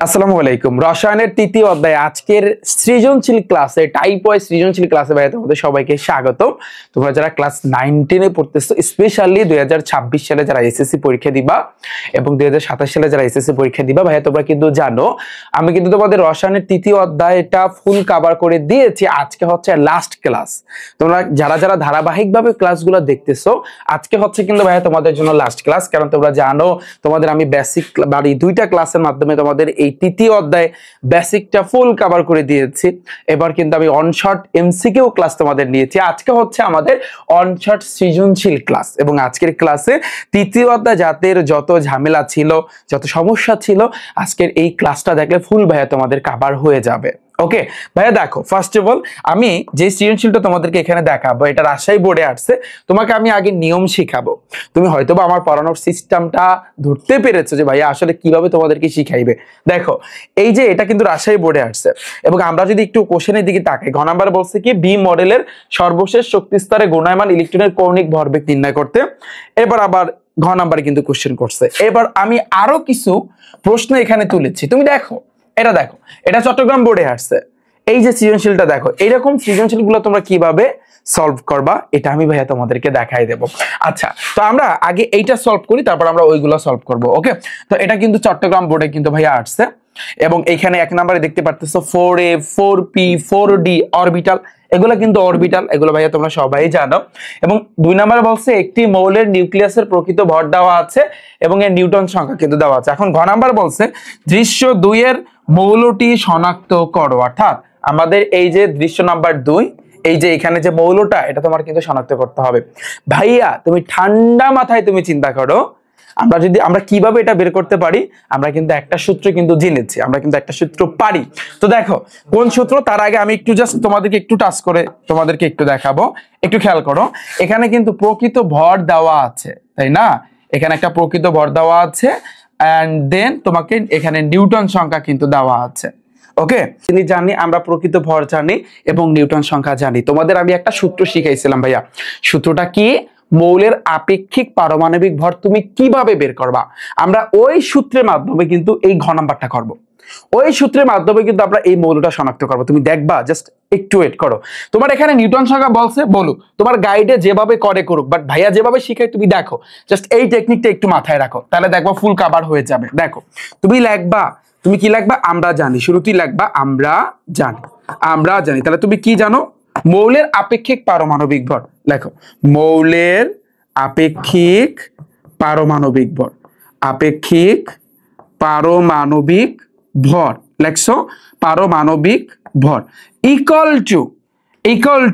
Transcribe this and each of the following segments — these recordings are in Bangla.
আসসালামু আলাইকুম। রসায়নের তৃতীয় অধ্যায় আজকের সৃজনশীল ক্লাসে টাইপ ওয়াইজ সৃজনশীল ক্লাসে ভাই তোমাদের সবাইকে স্বাগত। তোমরা যারা ক্লাস 9 এ পড়তেছো, স্পেশালি 2026 সালে যারা এসএসসি পরীক্ষা দিবা এবং 2027 সালে যারা এসএসসি পরীক্ষা দিবা ভাই তোমরা কিন্তু জানো আমি কিন্তু তোমাদের রসায়নের তৃতীয় অধ্যায়টা ফুল কভার করে দিয়েছি। আজকে হচ্ছে লাস্ট ক্লাস। তোমরা যারা যারা ধারাবাহিকভাবে ক্লাসগুলো দেখতেছো আজকে হচ্ছে কিন্তু ভাই তোমাদের জন্য লাস্ট ক্লাস, কারণ তোমরা জানো তোমাদের আমি বেসিক বাড়ি দুইটা ক্লাসের মাধ্যমে তোমাদের এই তৃতীয় অধ্যায় বেসিকটা ফুল কভার করে দিয়েছি। এবার কিন্তু আমি অনশর্ট এমসিকিউ ক্লাস তোমাদের নিয়েছি। আজকে হচ্ছে আমাদের অনশর্ট সৃজনশীল ক্লাস এবং আজকের ক্লাসে তৃতীয় অধ্যায় যাদের যত ঝামেলা ছিল, যত সমস্যা ছিল, আজকের এই ক্লাসটা দেখলে ফুল ভাইয়া তোমাদের কভার হয়ে যাবে। ওকে ভাইয়া দেখো, ফার্স্ট অফ অল আমি যে সৃজনশীলটা তোমাদেরকে এখানে দেখাবো এটা রাজশাহী বোর্ডে আসছে। তোমাকে আমি আগে নিয়ম শিখাবো। তুমি হয়তোবা আমার পড়ানোর সিস্টেমটা ধরতে পেরেছো যে ভাইয়া আসলে কিভাবে তোমাদেরকে শিখাইবে। দেখো এই যে এটা কিন্তু রাজশাহী বোর্ডে আসছে এবং আমরা যদি একটু কোশ্চেনের দিকে তাকাই, ঘ নাম্বার বলছে কি বি মডেলের সর্বশেষ শক্তি স্তরে ঘূর্ণায়মান ইলেকট্রনের কৌণিক ভরবেগ নির্ণয় করতে। এবার আবার ঘ নাম্বারে কিন্তু কোশ্চেন করছে। এবার আমি আরো কিছু প্রশ্ন এখানে তুলেছি, তুমি দেখো এটা দেখো, এটা চট্টগ্রাম বোর্ডে আসছে। এই যে সৃজনশীলটা দেখো, এইরকম সৃজনশীল গুলো তোমরা কিভাবে সলভ করবা এটা আমি ভাইয়া তোমাদেরকে দেখাই দেব। আচ্ছা, তো আমরা আগে এইটা সলভ করি, তারপর আমরা ওইগুলো সলভ করব। ওকে, তো এটা কিন্তু চট্টগ্রাম বোর্ডে কিন্তু ভাইয়া আসছে এবং এইখানে এক নম্বরে দেখতে পারতেছো 4a 4p 4d অরবিটাল, এগুলো কিন্তু অরবিটাল, এগুলো ভাইয়া তোমরা সবাই জানো। এবং 2 নম্বরে বলছে একটি মৌলের নিউক্লিয়াসের প্রকৃত ভর দেওয়া আছে এবং এর নিউটন সংখ্যা কিন্তু দেওয়া আছে। এখন ঘ নাম্বার বলছে দৃশ্য 2 এর মৌলটি শনাক্ত করো, অর্থাৎ আমাদের এই যে দৃশ্য নাম্বার 2, এই যে এখানে যে মৌলটা এটা তোমার কিন্তু শনাক্ত করতে হবে। ভাইয়া তুমি ঠান্ডা মাথায় তুমি চিন্তা করো, আমরা কিভাবে এটা বের করতে পারি। আমরা কিন্তু একটা সূত্র কিন্তু জেনেছি, আমরা কিন্তু একটা সূত্র পারি। তো দেখো কোন সূত্র, তার আগে আমি একটু জাস্ট তোমাদেরকে একটু টাচ করে তোমাদেরকে একটু দেখাবো। একটু খেয়াল করো, এখানে কিন্তু প্রকৃত ভর দেওয়া আছে, তাই না? এখানে একটা প্রকৃত ভর দেওয়া আছে এন্ড দেন তোমাকে এখানে নিউটন সংখ্যা কিন্তু দেওয়া আছে। ওকে, তিনি জানি, আমরা প্রকৃত ভর জানি এবং নিউটন সংখ্যা জানি। তোমাদের আমি একটা সূত্র শিখাইছিলাম ভাইয়া, সূত্রটা কি? মৌলের আপেক্ষিক পারমাণবিক ভর তুমি কিভাবে বের করবা, আমরা ওই সূত্রের মাধ্যমে কিন্তু এই ঘ নাম্বারটা করব। ওই সূত্রের মাধ্যমে কিন্তু আমরা এই মৌলটা শনাক্ত করবো। তুমি দেখবা, জাস্ট একটু ওয়েট করো। তোমার এখানে নিউটন সংখ্যা বলছে, বলো তোমার গাইডে যেভাবে করে করুক, বাট ভাইয়া যেভাবে শিখাই তুমি দেখো, জাস্ট এই টেকনিকটা একটু মাথায় রাখো, তাহলে দেখবা ফুল কভার হয়ে যাবে। দেখো তুমি লিখবা, তুমি কি লিখবা? আমরা জানি, শুরুতেই লিখবা আমরা জানি, আমরা জানি। তাহলে তুমি কি জানো? মৌলের আপেক্ষিক পারমাণবিক ভর। লেখো মৌলের আপেক্ষিক পারমাণবিক ভর, আপেক্ষিক পারমাণবিক ভর লেখছো, পারমাণবিক ভর ইকুয়াল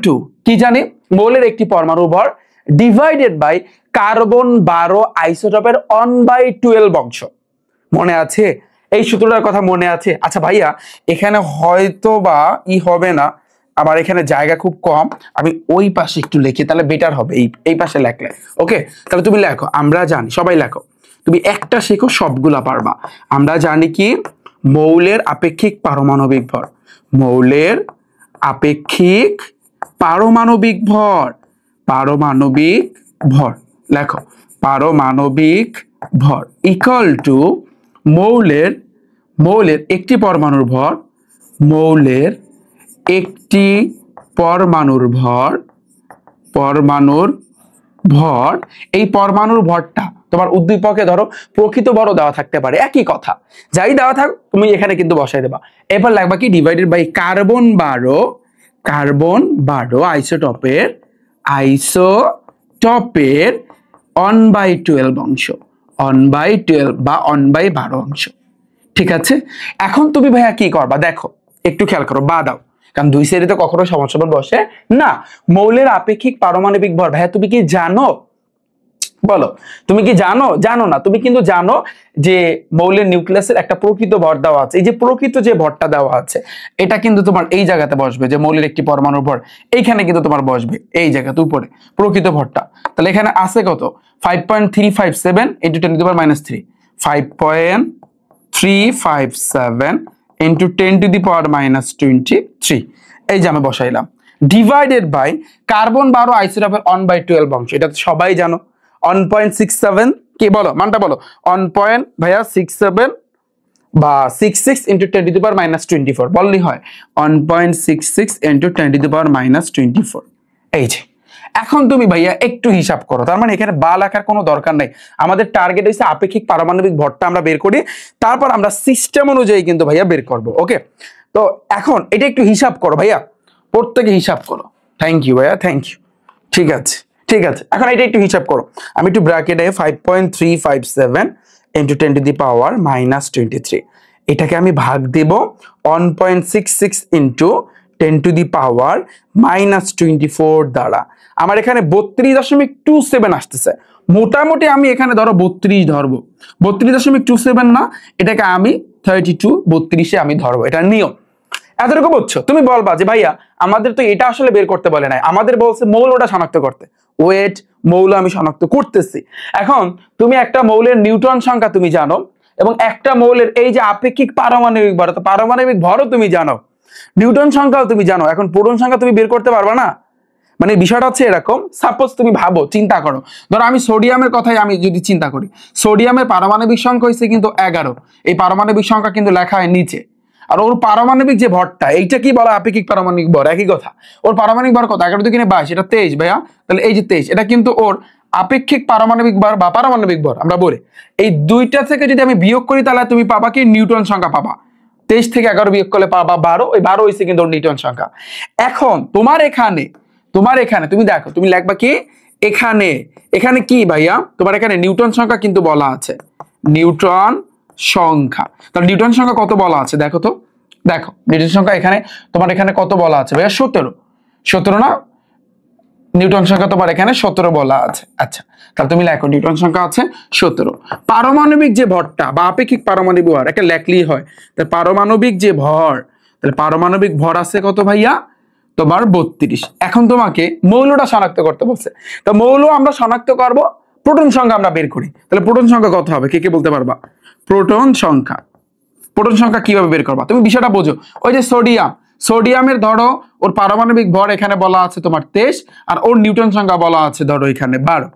টু কি জানি? মৌলের একটি পরমাণু ভর ডিভাইডেড বাই কার্বন 12 আইসোটোপের 1/12 অংশ। মনে আছে এই সূত্রটার কথা? মনে আছে? আচ্ছা ভাইয়া এখানে হয়তো বা হবে না, আমার এখানে জায়গা খুব কম, আমি ওই পাশে একটু লিখি, তাহলে বেটার হবে। এই পাশে লেখলে ওকে। তাহলে তুমি লেখো আমরা জানি, সবাই লেখো, তুমি একটা শেখো সবগুলা পারবা। আমরা জানি কি? মৌলের আপেক্ষিক পারমাণবিক ভর, মৌলের আপেক্ষিক পারমাণবিক ভর, পারমাণবিক ভর লেখো, পারমাণবিক ভর ইকুয়াল টু মৌলের একটি পরমাণুর ভর, মৌলের একটি পরমাণুর ভর, এই পরমাণুর ভরটা তোমার উদ্দীপকে ধরো প্রকৃত ভরও দেওয়া থাকতে পারে, একই কথা, যাই দেওয়া থাক তুমি এখানে কিন্তু বসাই দেবা। এরপর লাগবা কি? ডিভাইডেড বাই কার্বন 12 আইসোটোপের 1/12 অংশ, 1/12 বা 1/12 অংশ। ঠিক আছে, এখন তুমি ভাইয়া কি করবা? দেখো একটু খেয়াল করো, বা দাও, কারণ দুই সাইডে তো কখনো সমান বসে না। মৌলের আপেক্ষিক পারমাণবিক ভর ভাইয়া তুমি কি জানো? বলো তুমি কি জানো? জানো না, তুমি কিন্তু জানো যে মৌলের নিউক্লিয়াসের একটা প্রকৃত ভর দেওয়া আছে। এই যে প্রকৃত যে ভরটা দেওয়া আছে এটা কিন্তু তোমার এই জায়গাতে বসবে, যে মৌলের একটি পরমাণুর ভর এইখানে কিন্তু তোমার বসবে এই জায়গাতে উপরে প্রকৃত ভরটা। তাহলে এখানে আছে কত? 5.357 × 10⁻³ 5.357 × 10⁻23। এই যে আমি বসাইলাম, ডিভাইডেড বাই কার্বন 12 আইসোটোপের 1/12 অংশ। এটা তো সবাই জানো 1.67, কি বলো মানটা বলো? 1.67 বা 66 ইন্টু 10 টু দি পাওয়ার -24 বললেই হয় 1.66 ইন্টু 10 টু দি পাওয়ার -24। এই যে এখন তুমি ভাইয়া একটু হিসাব করো, তার মানে এখানে বা লেখার কোনো দরকার নাই। আমাদের টার্গেট হচ্ছে আপেক্ষিক পারমাণবিক ভরটা আমরা বের করি, তারপর আমরা সিস্টেম অনুযায়ী কিন্তু ভাইয়া বের করব। ওকে, তো এখন এটা একটু হিসাব করো ভাইয়া, প্রত্যেকে হিসাব করো। থ্যাংক ইউ ভাইয়া, থ্যাংক ইউ। ঠিক আছে, ঠিক আছে, এখন এটা একটু হিসাব করো। আমি একটু ব্র্যাকেটে 5.357 ইন্টু 10 টু দি পাওয়ার -23, এটাকে আমি ভাগ দেব 1.66 ইন্টু 10 টু দি পাওয়ার -24 দ্বারা। আমার এখানে 32.27 আসতেছে। মোটামুটি আমি এখানে ধরো 32 ধরবো, 32.27 না, এটাকে আমি 32 32-এ আমি ধরবো, এটা নিয়ম। এতটুকু বুঝছো? তুমি বলবা যে ভাইয়া আমাদের তো এটা আসলে বের করতে বলে নাই, আমাদের বলছে মৌলটা শনাক্ত করতে। ওয়েট, মৌল আমি শনাক্ত করতেছি। এখন তুমি একটা মৌলের নিউটন সংখ্যা তুমি জানো, এবং একটা মৌলের এই যে আপেক্ষিক পারমাণবিক ভর, তো পারমাণবিক ভরও তুমি জানো, নিউটন সংখ্যাও তুমি জানো। এখন প্রোটন সংখ্যা তুমি বের করতে পারবা না? মানে বিষয়টা হচ্ছে এরকম, সাপোজ তুমি ভাবো, চিন্তা করো, ধরো আমি সোডিয়ামের কথাই আমি যদি চিন্তা করি, সোডিয়ামের পারমাণবিক সংখ্যা হচ্ছে কিন্তু 11। এই পারমাণবিক সংখ্যা কিন্তু লেখা হয় নিচে। আর ওর পারমাণবিক যে ভরটা, এইটা কি বলা আপেক্ষিক পারমাণবিক ভর, একই কথা। ওর পারমাণবিক ভর কত? 11 2 22, এটা 23 ভাইয়া। তাহলে এই যে 23, এটা কিন্তু ওর আপেক্ষিক পারমাণবিক ভর বা পারমাণবিক ভর আমরা বলি। এই দুইটা থেকে যদি আমি বিয়োগ করি, তাহলে তুমি পাবা কি? নিউটন সংখ্যা পাবা। 23 থেকে 11 বিয়োগ করলে পাবা 12, ওই 12 হয়েছে কিন্তু ওর নিউটন সংখ্যা। এখন তোমার এখানে তুমি দেখো, তুমি লিখবা কি এখানে, এখানে কি ভাইয়া? তোমার এখানে নিউটন সংখ্যা কিন্তু বলা আছে, নিউটন সংখ্যা। তাহলে নিউটন সংখ্যা কত বলা আছে দেখো তো, দেখো নিউটন সংখ্যা এখানে তোমার এখানে কত বলা আছে ভাইয়া? 17। 17 না? নিউটন সংখ্যা তোমার এখানে 17 বলা আছে। আচ্ছা, তাহলে তুমি লেখো নিউটন সংখ্যা আছে 17। পারমাণবিক যে ভরটা বা আপেক্ষিক পারমাণবিক ভর, একটা লেখলেই হয়। তাহলে পারমাণবিক যে ভর, তাহলে পারমাণবিক ভর আছে কত ভাইয়া? তোমার 32। এখন তোমাকে মৌলটা শনাক্ত করতে বলছে, তা মৌল আমরা শনাক্ত করব, প্রোটন সংখ্যা আমরা বের করি। তাহলে প্রোটন সংখ্যা কত হবে? কে কে বলতে পারবা? প্রোটন সংখ্যা, প্রোটন সংখ্যা কিভাবে বের করবা? তুমি বিষয়টা বোঝো। ওই যে সোডিয়ামের ধরো ওর পারমাণবিক ভর এখানে বলা আছে তোমার 23, আর ওর নিউটন সংখ্যা বলা আছে ধরো এখানে 12।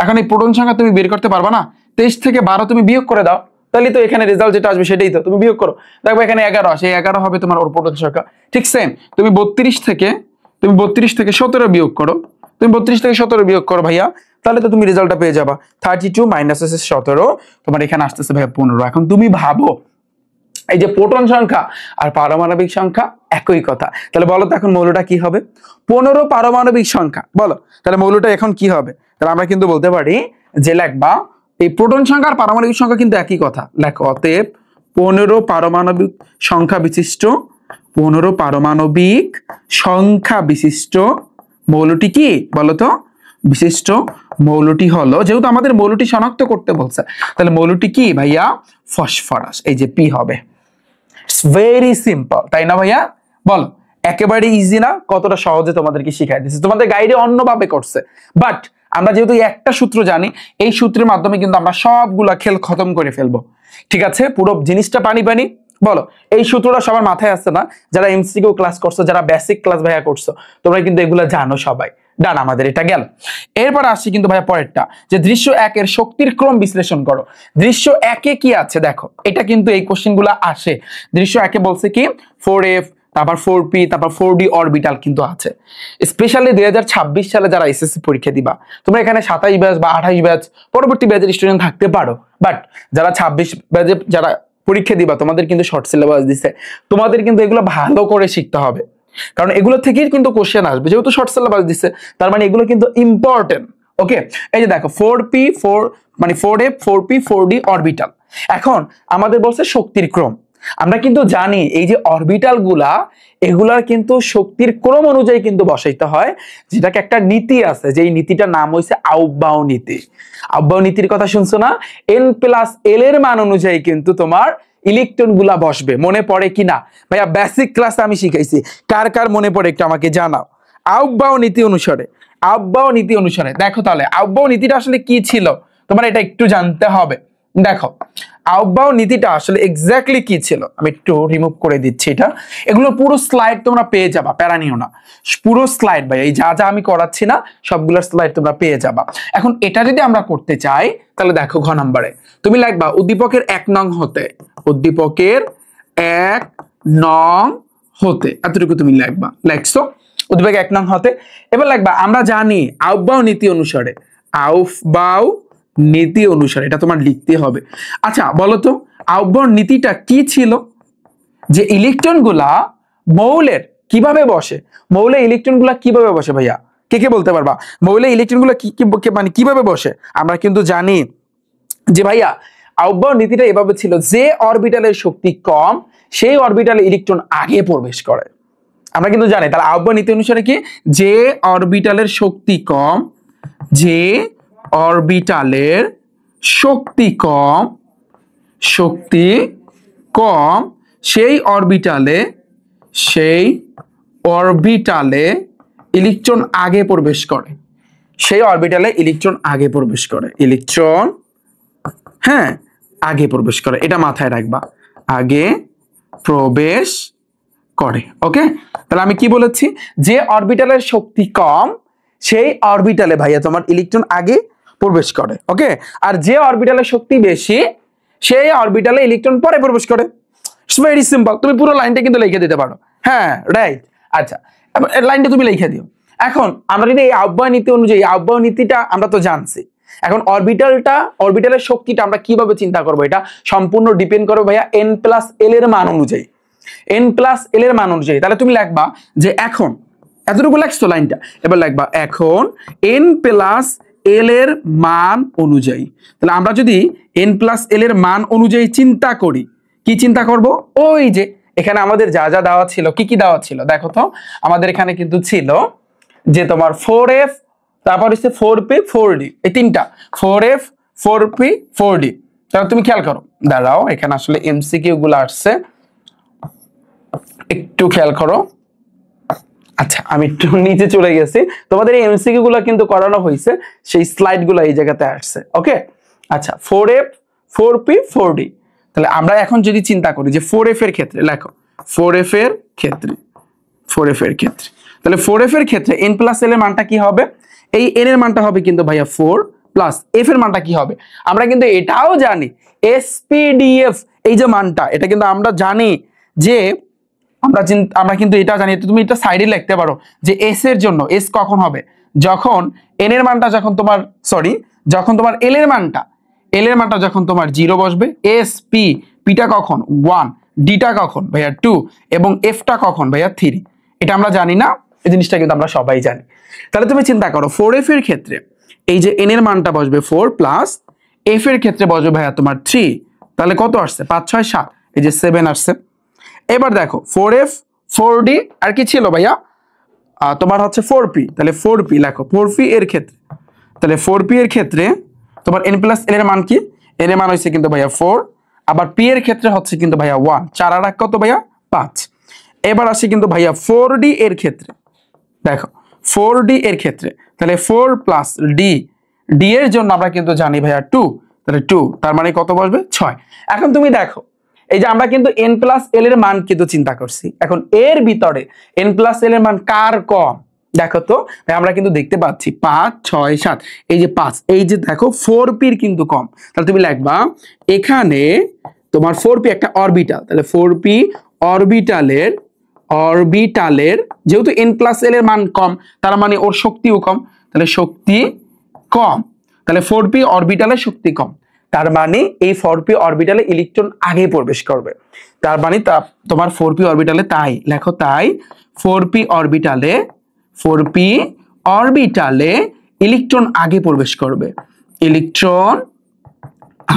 এখন এই প্রোটন সংখ্যা তুমি বের করতে পারবা না? 23 থেকে 12 তুমি বিয়োগ করে দাও, তাহলে তো এখানে রেজাল্ট যেটা আসবে সেটাই তো, তুমি বিয়োগ করো, দেখো এখানে 11 আসে, 11 হবে তোমার ওর প্রোটন সংখ্যা। ঠিক সেম, তুমি 32 থেকে 17 বিয়োগ করো, তুমি 32 থেকে 17 বিয়োগ করো ভাইয়া, তাহলে তো তুমি রেজাল্টটা পেয়ে যাবা। 32 মাইনাস 17 তোমার এখানে আসতেছে ভাইয়া 15। এখন তুমি ভাবো, এই যে প্রোটন সংখ্যা আর পারমাণবিক সংখ্যা একই কথা, তাহলে বলো তো এখন মৌলটা কি হবে? 15 পারমাণবিক সংখ্যা, বলো তাহলে মৌলটা এখন কি হবে? তাহলে আমরা কিন্তু বলতে পারি যে লেখবা এই প্রোটন সংখ্যা আর পারমাণবিক সংখ্যা কিন্তু একই কথা। লেখো অতএব 15 পারমাণবিক সংখ্যা বিশিষ্ট, 15 পারমাণবিক সংখ্যা বিশিষ্ট মৌলটি কি বলতো? বিশিষ্ট মৌলটি হলো, যেহেতু আমাদের মৌলটি শনাক্ত করতে বলছে, তাহলে মৌলটি কি ভাইয়া? ফসফরাস। এই যে পি হবে। ভেরি সিম্পল, তাই না ভাইয়া? বলো, একেবারে ইজি না? কতটা সহজে তোমাদেরকে শিখাই দিচ্ছে, তোমাদের গাইডে অন্যভাবে করছে, বাট আমরা যেহেতু একটা সূত্র জানি, এই সূত্রের মাধ্যমে কিন্তু আমরা সবগুলা খেল খতম করে ফেলবো। ঠিক আছে, পুরো জিনিসটা পানি পানি। বলো, এই সূত্রটা সবার মাথায় আসছে না? যারা এমসিকিউ ক্লাস করছো, যারা বেসিক ক্লাস ভাইয়া করছো, তোমরা কিন্তু এগুলা জানো সবাই। ডান, আমাদের এটা গেল। এরপর আসছি কিন্তু ভাইয়া পরেরটা, যে দৃশ্য 1 এর শক্তির ক্রম বিশ্লেষণ করো। দৃশ্য 1 এ কি আছে দেখো, এটা কিন্তু এই কোশ্চেন গুলা আসে। দৃশ্য 1 এ বলছে কি 4f, তারপর 4p, তারপর 4d অরবিটাল কিন্তু আছে। স্পেশালি 2026 সালে যারা এসএসসি পরীক্ষা দিবা, তোমরা এখানে 27 ব্যাচ বা 28 ব্যাচ পরবর্তী ব্যাচের স্টুডেন্ট থাকতে পারো, বাট যারা 26 ব্যাচে যারা পরীক্ষা দিবা, তোমাদের কিন্তু শর্ট সিলেবাস দিছে, তোমাদের কিন্তু এগুলো ভালো করে শিখতে হবে, কারণ এগুলো থেকেই কিন্তু কোশ্চেন আসবে। যেহেতু শর্ট সিলেবাস দিচ্ছে, তার মানে এগুলো কিন্তু ইম্পর্টেন্ট। ওকে, এই যে দেখো 4p4 মানে 4f 4p 4d অরবিটাল। এখন আমাদের বলছে শক্তির ক্রম। আমরা কিন্তু জানি এই যে অরবিটাল গুলা, এগুলার কিন্তু শক্তির ক্রম অনুযায়ী কিন্তু বসাইতে হয়, যেটাকে একটা নীতি আছে, যে নীতিটার নাম হইছে আউবাউ নীতি। আউবাউ নীতির কথা শুনছো না? n+l এর মান অনুযায়ী কিন্তু তোমার ইলেকট্রন গুলা বসবে। মনে পড়ে কিনা ভাইয়া? বেসিক ক্লাসে আমি শিখাইছি, কার কার মনে পড়ে একটু আমাকে জানাও। আউবাউ নীতি অনুসারে, আউবাউ নীতি অনুসারে দেখো, তাহলে আউবাউ নীতিটা আসলে কি ছিল তোমার এটা একটু জানতে হবে। দেখো আউটবাউ নীতিটা আসলে এক্স্যাক্টলি কি ছিল আমি একটু রিমুভ করে দিচ্ছি এটা। এগুলো পুরো স্লাইড তোমরা পেয়ে যাবা, প্যারা নিও না, পুরো স্লাইড ভাই এই যা যা আমি করাচ্ছি না সবগুলোর স্লাইড তোমরা পেয়ে যাবা। এখন এটা যদি আমরা করতে চাই তাহলে দেখো ঘ নম্বরে তুমি লিখবা উদ্দীপকের 1 নং হতে, উদ্দীপকের 1 নং হতে, এতটুকু তুমি লিখবা। লিখছো উদ্দীপক 1 নং হতে। এবার লিখবা আমরা জানি আউটবাউ নীতি অনুসারে, আউটবাউ নীতি অনুসারে এটা তোমার লিখতে হবে। আচ্ছা বলো তো আউটবাউ নীতিটা কি ছিল? যে ইলেকট্রন গুলা মৌলের কিভাবে বসে, মৌলে ইলেকট্রন গুলা কিভাবে বসে ভাইয়া কে কে বলতে পারবা? মৌলে ইলেকট্রন গুলা মানে কিভাবে বসে আমরা কিন্তু জানি যে ভাইয়া আউটবাউ নীতিটা এভাবে ছিল যে অরবিটালের শক্তি কম সেই অরবিটালে ইলেকট্রন আগে প্রবেশ করে। আমরা কিন্তু জানি তাহলে আউটবাউ নীতি অনুসারে কি, যে অরবিটালের শক্তি কম, যে অরবিটালের শক্তি কম, শক্তি কম সেই অরবিটালে ইলেকট্রন আগে প্রবেশ করে, সেই অরবিটালে ইলেকট্রন আগে প্রবেশ করে, ইলেকট্রন হ্যাঁ আগে প্রবেশ করে, এটা মাথায় রাখবা, আগে প্রবেশ করে। ওকে তাহলে আমি কি বলেছি, যে অরবিটালের শক্তি কম সেই অরবিটালে ভাইয়া তোমার ইলেকট্রন আগে প্রবেশ করে। ওকে আর যে অরবিটালের শক্তি বেশি সেই অরবিটালে ইলেকট্রন পরে প্রবেশ করে। ইটস ভেরি সিম্পল, তুমি পুরো লাইনটা কিন্তু লিখে দিতে পারো। হ্যাঁ রাইট। আচ্ছা লাইনটা তুমি লিখে দিও। এখন আমরা যদি এই আউটবাউ নীতি অনুযায়ী, আউটবাউ নীতিটা আমরা তো জানছি, এখন অরবিটালের শক্তিটা আমরা কিভাবে চিন্তা করবো এটা সম্পূর্ণ ডিপেন্ড করবে ভাইয়া n+l এর মান অনুযায়ী, n+l এর মান অনুযায়ী। তাহলে তুমি লিখবা যে এখন এতটুকু লিখছো লাইনটা, এবার লিখবা এখন n+l এর মান অনুযায়ী। তাহলে আমরা যদি n+l এর মান অনুযায়ী চিন্তা করি, কি চিন্তা করব, ওই যে এখানে আমাদের যা যা দেওয়া ছিল, কি কি দেওয়া ছিল দেখো তো, আমাদের এখানে কিন্তু ছিল যে তোমার 4f, তারপর হচ্ছে 4p 4d, এই তিনটা 4f 4p 4d। তাহলে তুমি খেয়াল করো, দাঁড়াও এখানে আসলে এমসিকিউ গুলো আসছে, একটু খেয়াল করো। আচ্ছা আমি একটু নিচে চলে গেছি, তোমাদের এই এমসিকিউ গুলো কিন্তু করানো হয়েছে, সেই স্লাইড গুলো এই জায়গাতে আসছে। ওকে আচ্ছা 4f 4p 4d। তাহলে আমরা এখন যদি চিন্তা করি যে 4f এর ক্ষেত্রে লেখো, 4f এর ক্ষেত্রে, 4f এর ক্ষেত্রে, তাহলে 4f এর ক্ষেত্রে n+l এর মানটা কি হবে, এই n এর মানটা হবে কিন্তু ভাইয়া 4 প্লাস f এর মানটা কি হবে, আমরা কিন্তু এটাও জানি spdf এই যে মানটা, এটা কিন্তু আমরা জানি যে আমরা কিন্তু এটা জানি, তুমি এটা সাইডে লিখতে পারো যে s এর জন্য s কখন হবে, যখন n এর মানটা যখন তোমার যখন তোমার l এর মানটা যখন তোমার 0 বসবে, sp টা কখন 1, d টা কখন ভাইয়া 2 এবং f টা কখন ভাইয়া 3, এটা আমরা জানি না, এই জিনিসটা কিন্তু আমরা সবাই জানি। তাহলে তুমি চিন্তা করো 4f এর ক্ষেত্রে এই যে n এর মানটা বসবে 4 প্লাস f এর ক্ষেত্রে বসবে ভাইয়া তোমার 3, তাহলে কত আসছে 5 6 7, এই যে 7 আসছে। এবার দেখো 4f 4d আর কি ছিল ভাইয়া তোমার হচ্ছে 4p, তাহলে 4p লেখো 4p এর ক্ষেত্রে, তাহলে 4p এর ক্ষেত্রে তোমার n+l এর মান কি, n এর মান হচ্ছে কিন্তু ভাইয়া 4, আবার p এর ক্ষেত্রে হচ্ছে কিন্তু ভাইয়া 1, 4 আর 1 কত ভাইয়া 5। এবার আসে কিন্তু ভাইয়া 4d এর ক্ষেত্রে, দেখো 4d এর ক্ষেত্রে তাহলে 4 প্লাস d, d এর জন্য আমরা কিন্তু জানি ভাইয়া 2, তাহলে 2 তার মানে কত বসবে 6। এখন তুমি দেখো এই যে আমরা কিন্তু n+l এর মান কিন্তু চিন্তা করছি, এখন এর ভিতরে n+l এর মান কার কম দেখো তো, আমরা কিন্তু দেখতে পাচ্ছি 5 6 7, এই যে 5, এই যে দেখো 4p এর কিন্তু কম, তাহলে তুমি লিখবা এখানে তোমার 4p একটা অরবিটাল, তাহলে 4p অরবিটালের যেহেতু n+l এর মান কম তার মানে ওর শক্তিও কম, তাহলে শক্তি কম, তাহলে 4p অরবিটালের শক্তি কম, তার মানে এই 4p অরবিটালে ইলেকট্রন আগে প্রবেশ করবে, তার মানে তোমার 4p অরবিটালে, তাই লেখো তাই 4p অরবিটালে ইলেকট্রন আগে প্রবেশ করবে, ইলেকট্রন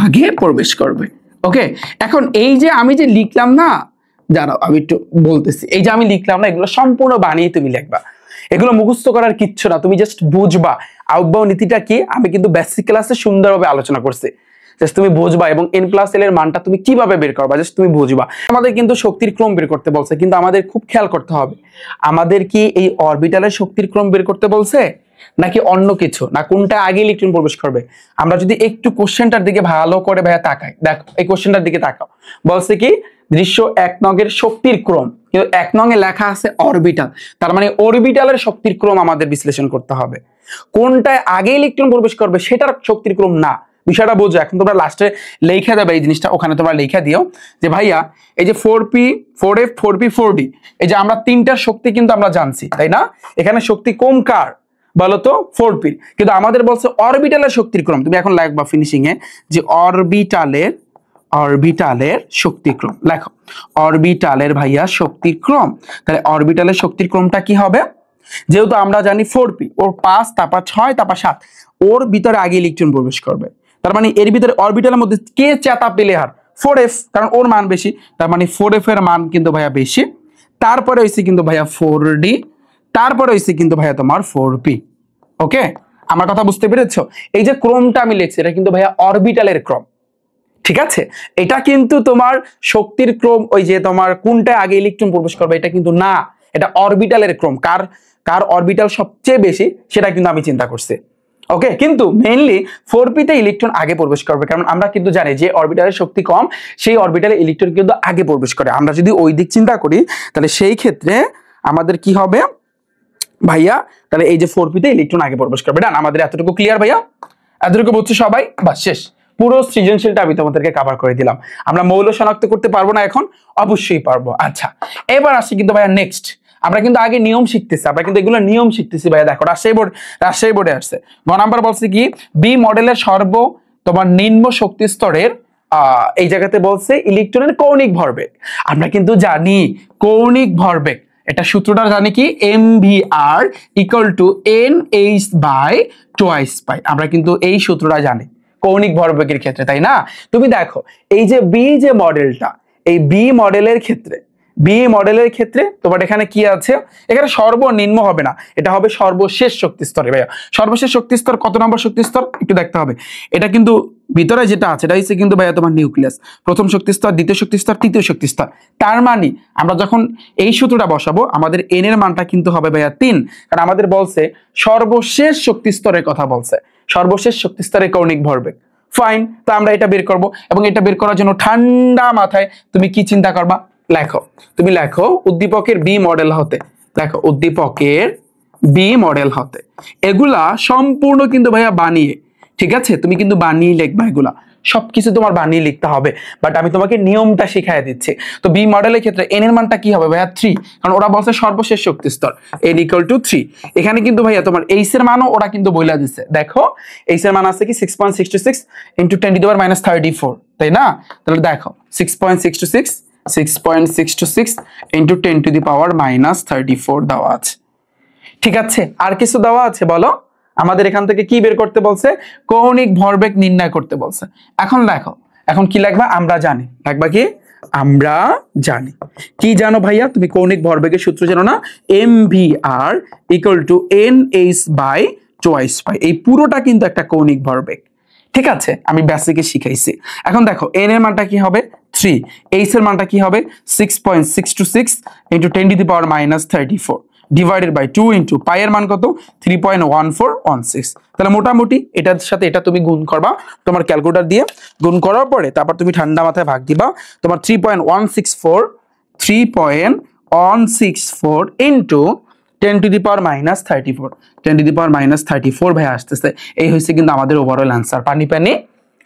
আগে প্রবেশ করবে। ওকে এখন এই যে আমি যে লিখলাম না, দাঁড়াও আমি একটু বলতেছি, এই যে আমি লিখলাম না এগুলো সম্পূর্ণ বানিয়ে তুমি লিখবা, এগুলো মুখস্থ করার কিচ্ছু না, তুমি জাস্ট বুঝবা আউটবাউ নীতিটা কি, আমি কিন্তু বেসিক ক্লাসে সুন্দরভাবে আলোচনা করছি, জাস্ট তুমি বুঝবা এবং n+l এর মানটা তুমি কিভাবে বের করবা জাস্ট তুমি বুঝবা। আমাদের কিন্তু শক্তির ক্রম বের করতে বলছে, কিন্তু আমাদের খুব খেয়াল করতে হবে আমাদের কি এই অরবিটালের শক্তির ক্রম বের করতে বলছে, নাকি অন্য কিছু, না কোনটা আগে ইলেকট্রন প্রবেশ করবে? আমরা যদি একটু কোশ্চেনটার দিকে ভালো করে ভাইয়া তাকাই, দেখো এই কোশ্চেনটার দিকে তাকাও, বলছে কি দৃশ্য 1 নংয়ের শক্তির ক্রম, কিন্তু 1 নং এ লেখা আছে অরবিটাল, তার মানে অরবিটালের শক্তির ক্রম আমাদের বিশ্লেষণ করতে হবে। কোনটায় আগে ইলেকট্রন প্রবেশ করবে সেটার শক্তির ক্রম না, বিষয়টা বোঝো। এখন তোমরা লাস্টে লেখা দেবে এই জিনিসটা, ওখানে তোমরা লেখা দিও যে ভাইয়া এই যে 4p 4f 4p 4d, এই যে আমরা তিনটার শক্তি কিন্তু আমরা জানছি, তাই না? এখানে শক্তি কম কার বলতো? 4p, কিন্তু আমাদের বলছে অরবিটালের শক্তির ক্রম। তুমি এখন লিখবা ফিনিশিং এ যে অরবিটালের শক্তির ক্রম, লেখো অরবিটালের ভাইয়া শক্তির ক্রম। তাহলে অরবিটালের শক্তির ক্রমটা কি হবে? যেহেতু আমরা জানি 4p, ওর 5 তারপর 6 তারপর 7, ওর ভিতরে আগে ইলেকট্রন প্রবেশ করবে, তার মানে এর ভিতরে অরবিটালের মধ্যে কে চেতা পেলে হার? 4f, কারণ ওর মান বেশি, তার মানে 4f এর মান কিন্তু ভাইয়া বেশি। তারপরে হইছে কিন্তু ভাইয়া 4d, তারপরে হইছে কিন্তু ভাইয়া তোমার 4p। ওকে, আমার কথা বুঝতে পেরেছো? এই যে ক্রমটা আমি লিখছি এটা কিন্তু ভাইয়া অরবিটালের ক্রম, ঠিক আছে? এটা কিন্তু তোমার শক্তির ক্রম, ওই যে তোমার কোনটায় আগে ইলেকট্রন প্রবেশ করবে এটা কিন্তু না, এটা অরবিটালের ক্রম। কার কার অরবিটাল সবচেয়ে বেশি সেটা কিন্তু আমি চিন্তা করছি। ওকে, কিন্তু মেইনলি 4p তে ইলেকট্রন আগে প্রবেশ করবে, কারণ আমরা কিন্তু জানি যে অরবিটালের শক্তি কম সেই অরবিটালে ইলেকট্রন কিন্তু আগে প্রবেশ করে। আমরা যদি ওই দিক চিন্তা করি তাহলে সেই ক্ষেত্রে আমাদের কি হবে ভাইয়া? তাহলে এই যে 4p তে ইলেকট্রন আগে প্রবেশ করবে। ডান, আমাদের এতটুকু ক্লিয়ার ভাইয়া? এতটুকু বুঝছো সবাই? বাস, শেষ। পুরো সৃজনশীলটা আমি তোমাদেরকে কভার করে দিলাম। আমরা মৌল শনাক্ত করতে পারবো না এখন? অবশ্যই পারবো। আচ্ছা, এবার আসি কিন্তু ভাইয়া নেক্সট, আমরা কিন্তু আগে নিয়ম শিখতেছি, আমরা কিন্তু এগুলো নিয়ম শিখতেছি ভাইয়া। দেখো রাজশাহী বোর্ডে আসছে গ নাম্বার বলছে কি বি মডেলের তোমার নিম্ন শক্তি স্তরের এই জায়গাতে বলছে ইলেকট্রনের কৌণিক ভরবেগ। আমরা কিন্তু জানি কৌণিক ভরবেগ, এটা সূত্রটা জানি কি mvr = NH/2π। আমরা কিন্তু এই সূত্রটা জানি কৌণিক ভরবেগের ক্ষেত্রে, তাই না? তুমি দেখো এই যে বি যে মডেলটা, এই বি মডেলের ক্ষেত্রে তোমার এখানে কি আছে? এখানে সর্বনিম্ন হবে না, এটা হবে সর্বশেষ শক্তি স্তরে। ভাইয়া সর্বশেষ শক্তি স্তর কত নম্বর শক্তি স্তর একটু দেখতে হবে। এটা কিন্তু ভিতরে যেটা আছে এটা হচ্ছে কিন্তু ভাইয়া তোমার নিউক্লিয়াস, প্রথম শক্তি স্তর, দ্বিতীয় শক্তি স্তর, তৃতীয় শক্তি স্তর। তার মানে আমরা যখন এই সূত্রটা বসাবো আমাদের এন এর মানটা কিন্তু হবে ভাইয়া 3, কারণ আমাদের বলছে সর্বশেষ শক্তি স্তরের কথা বলছে, সর্বশেষ শক্তি স্তরে কৌণিক ভরবেগ। ফাইন, তো আমরা এটা বের করব, এবং এটা বের করার জন্য ঠান্ডা মাথায় তুমি কি চিন্তা করবা? তুমি লেখো উদ্দীপকের বি মডেল হতে, লেখো উদ্দীপকের বি মডেল হতে। এগুলা সম্পূর্ণ কিন্তু ভাইয়া বানিয়ে, ঠিক আছে? তুমি কিন্তু বানিয়ে লিখবা, এগুলা সবকিছু তোমার বানিয়ে লিখতে হবে, বাট আমি তোমাকে নিয়মটা শিখাই দিচ্ছি। তো বি মডেলের ক্ষেত্রে এন এর মানটা কি হবে ভাইয়া? 3, কারণ ওরা বলছে সর্বশেষ শক্তি স্তর n = 3। এখানে কিন্তু ভাইয়া তোমার এইচ এর মানও ওরা কিন্তু বইলা দিচ্ছে। দেখো এইচ এর মান আছে কি 6.66 × 10⁻34, তাই না? তাহলে দেখো 6.66 × 10⁻34 দেওয়া আছে, ঠিক আছে? আর কিছু দেওয়া আছে বলো? আমাদের এখান থেকে কি বের করতে বলছে? কৌণিক ভরবেগ নির্ণয় করতে বলছে। এখন দেখো, এখন কি লিখবা? আমরা জানি, লিখবা কি? আমরা জানি। কি জানো ভাইয়া? তুমি কৌণিক ভরবেগের সূত্র জানো না? mvr = NH/2π। এই পুরোটা কিন্তু একটা কৌণিক ভরবেগ, ঠিক আছে? আমি বেসিকে শিখাইছি। এখন দেখো n এর মানটা কি হবে? 3, h এর মানটা কি হবে? 6.66 × 10⁻34 ডিভাইডেড বাই 2 × পাই এর মান কত? 3.1416। তাহলে মোটামুটি এটার সাথে এটা তুমি গুণ করবা তোমার ক্যালকুলেটর দিয়ে, গুণ করার পরে তারপর তুমি ঠান্ডা মাথায় ভাগ দিবা। তোমার 3.164 × 10⁻34 ভাই আসতেছে। এই হয়েছে কিন্তু আমাদের ওভারঅল অ্যান্সার। পানি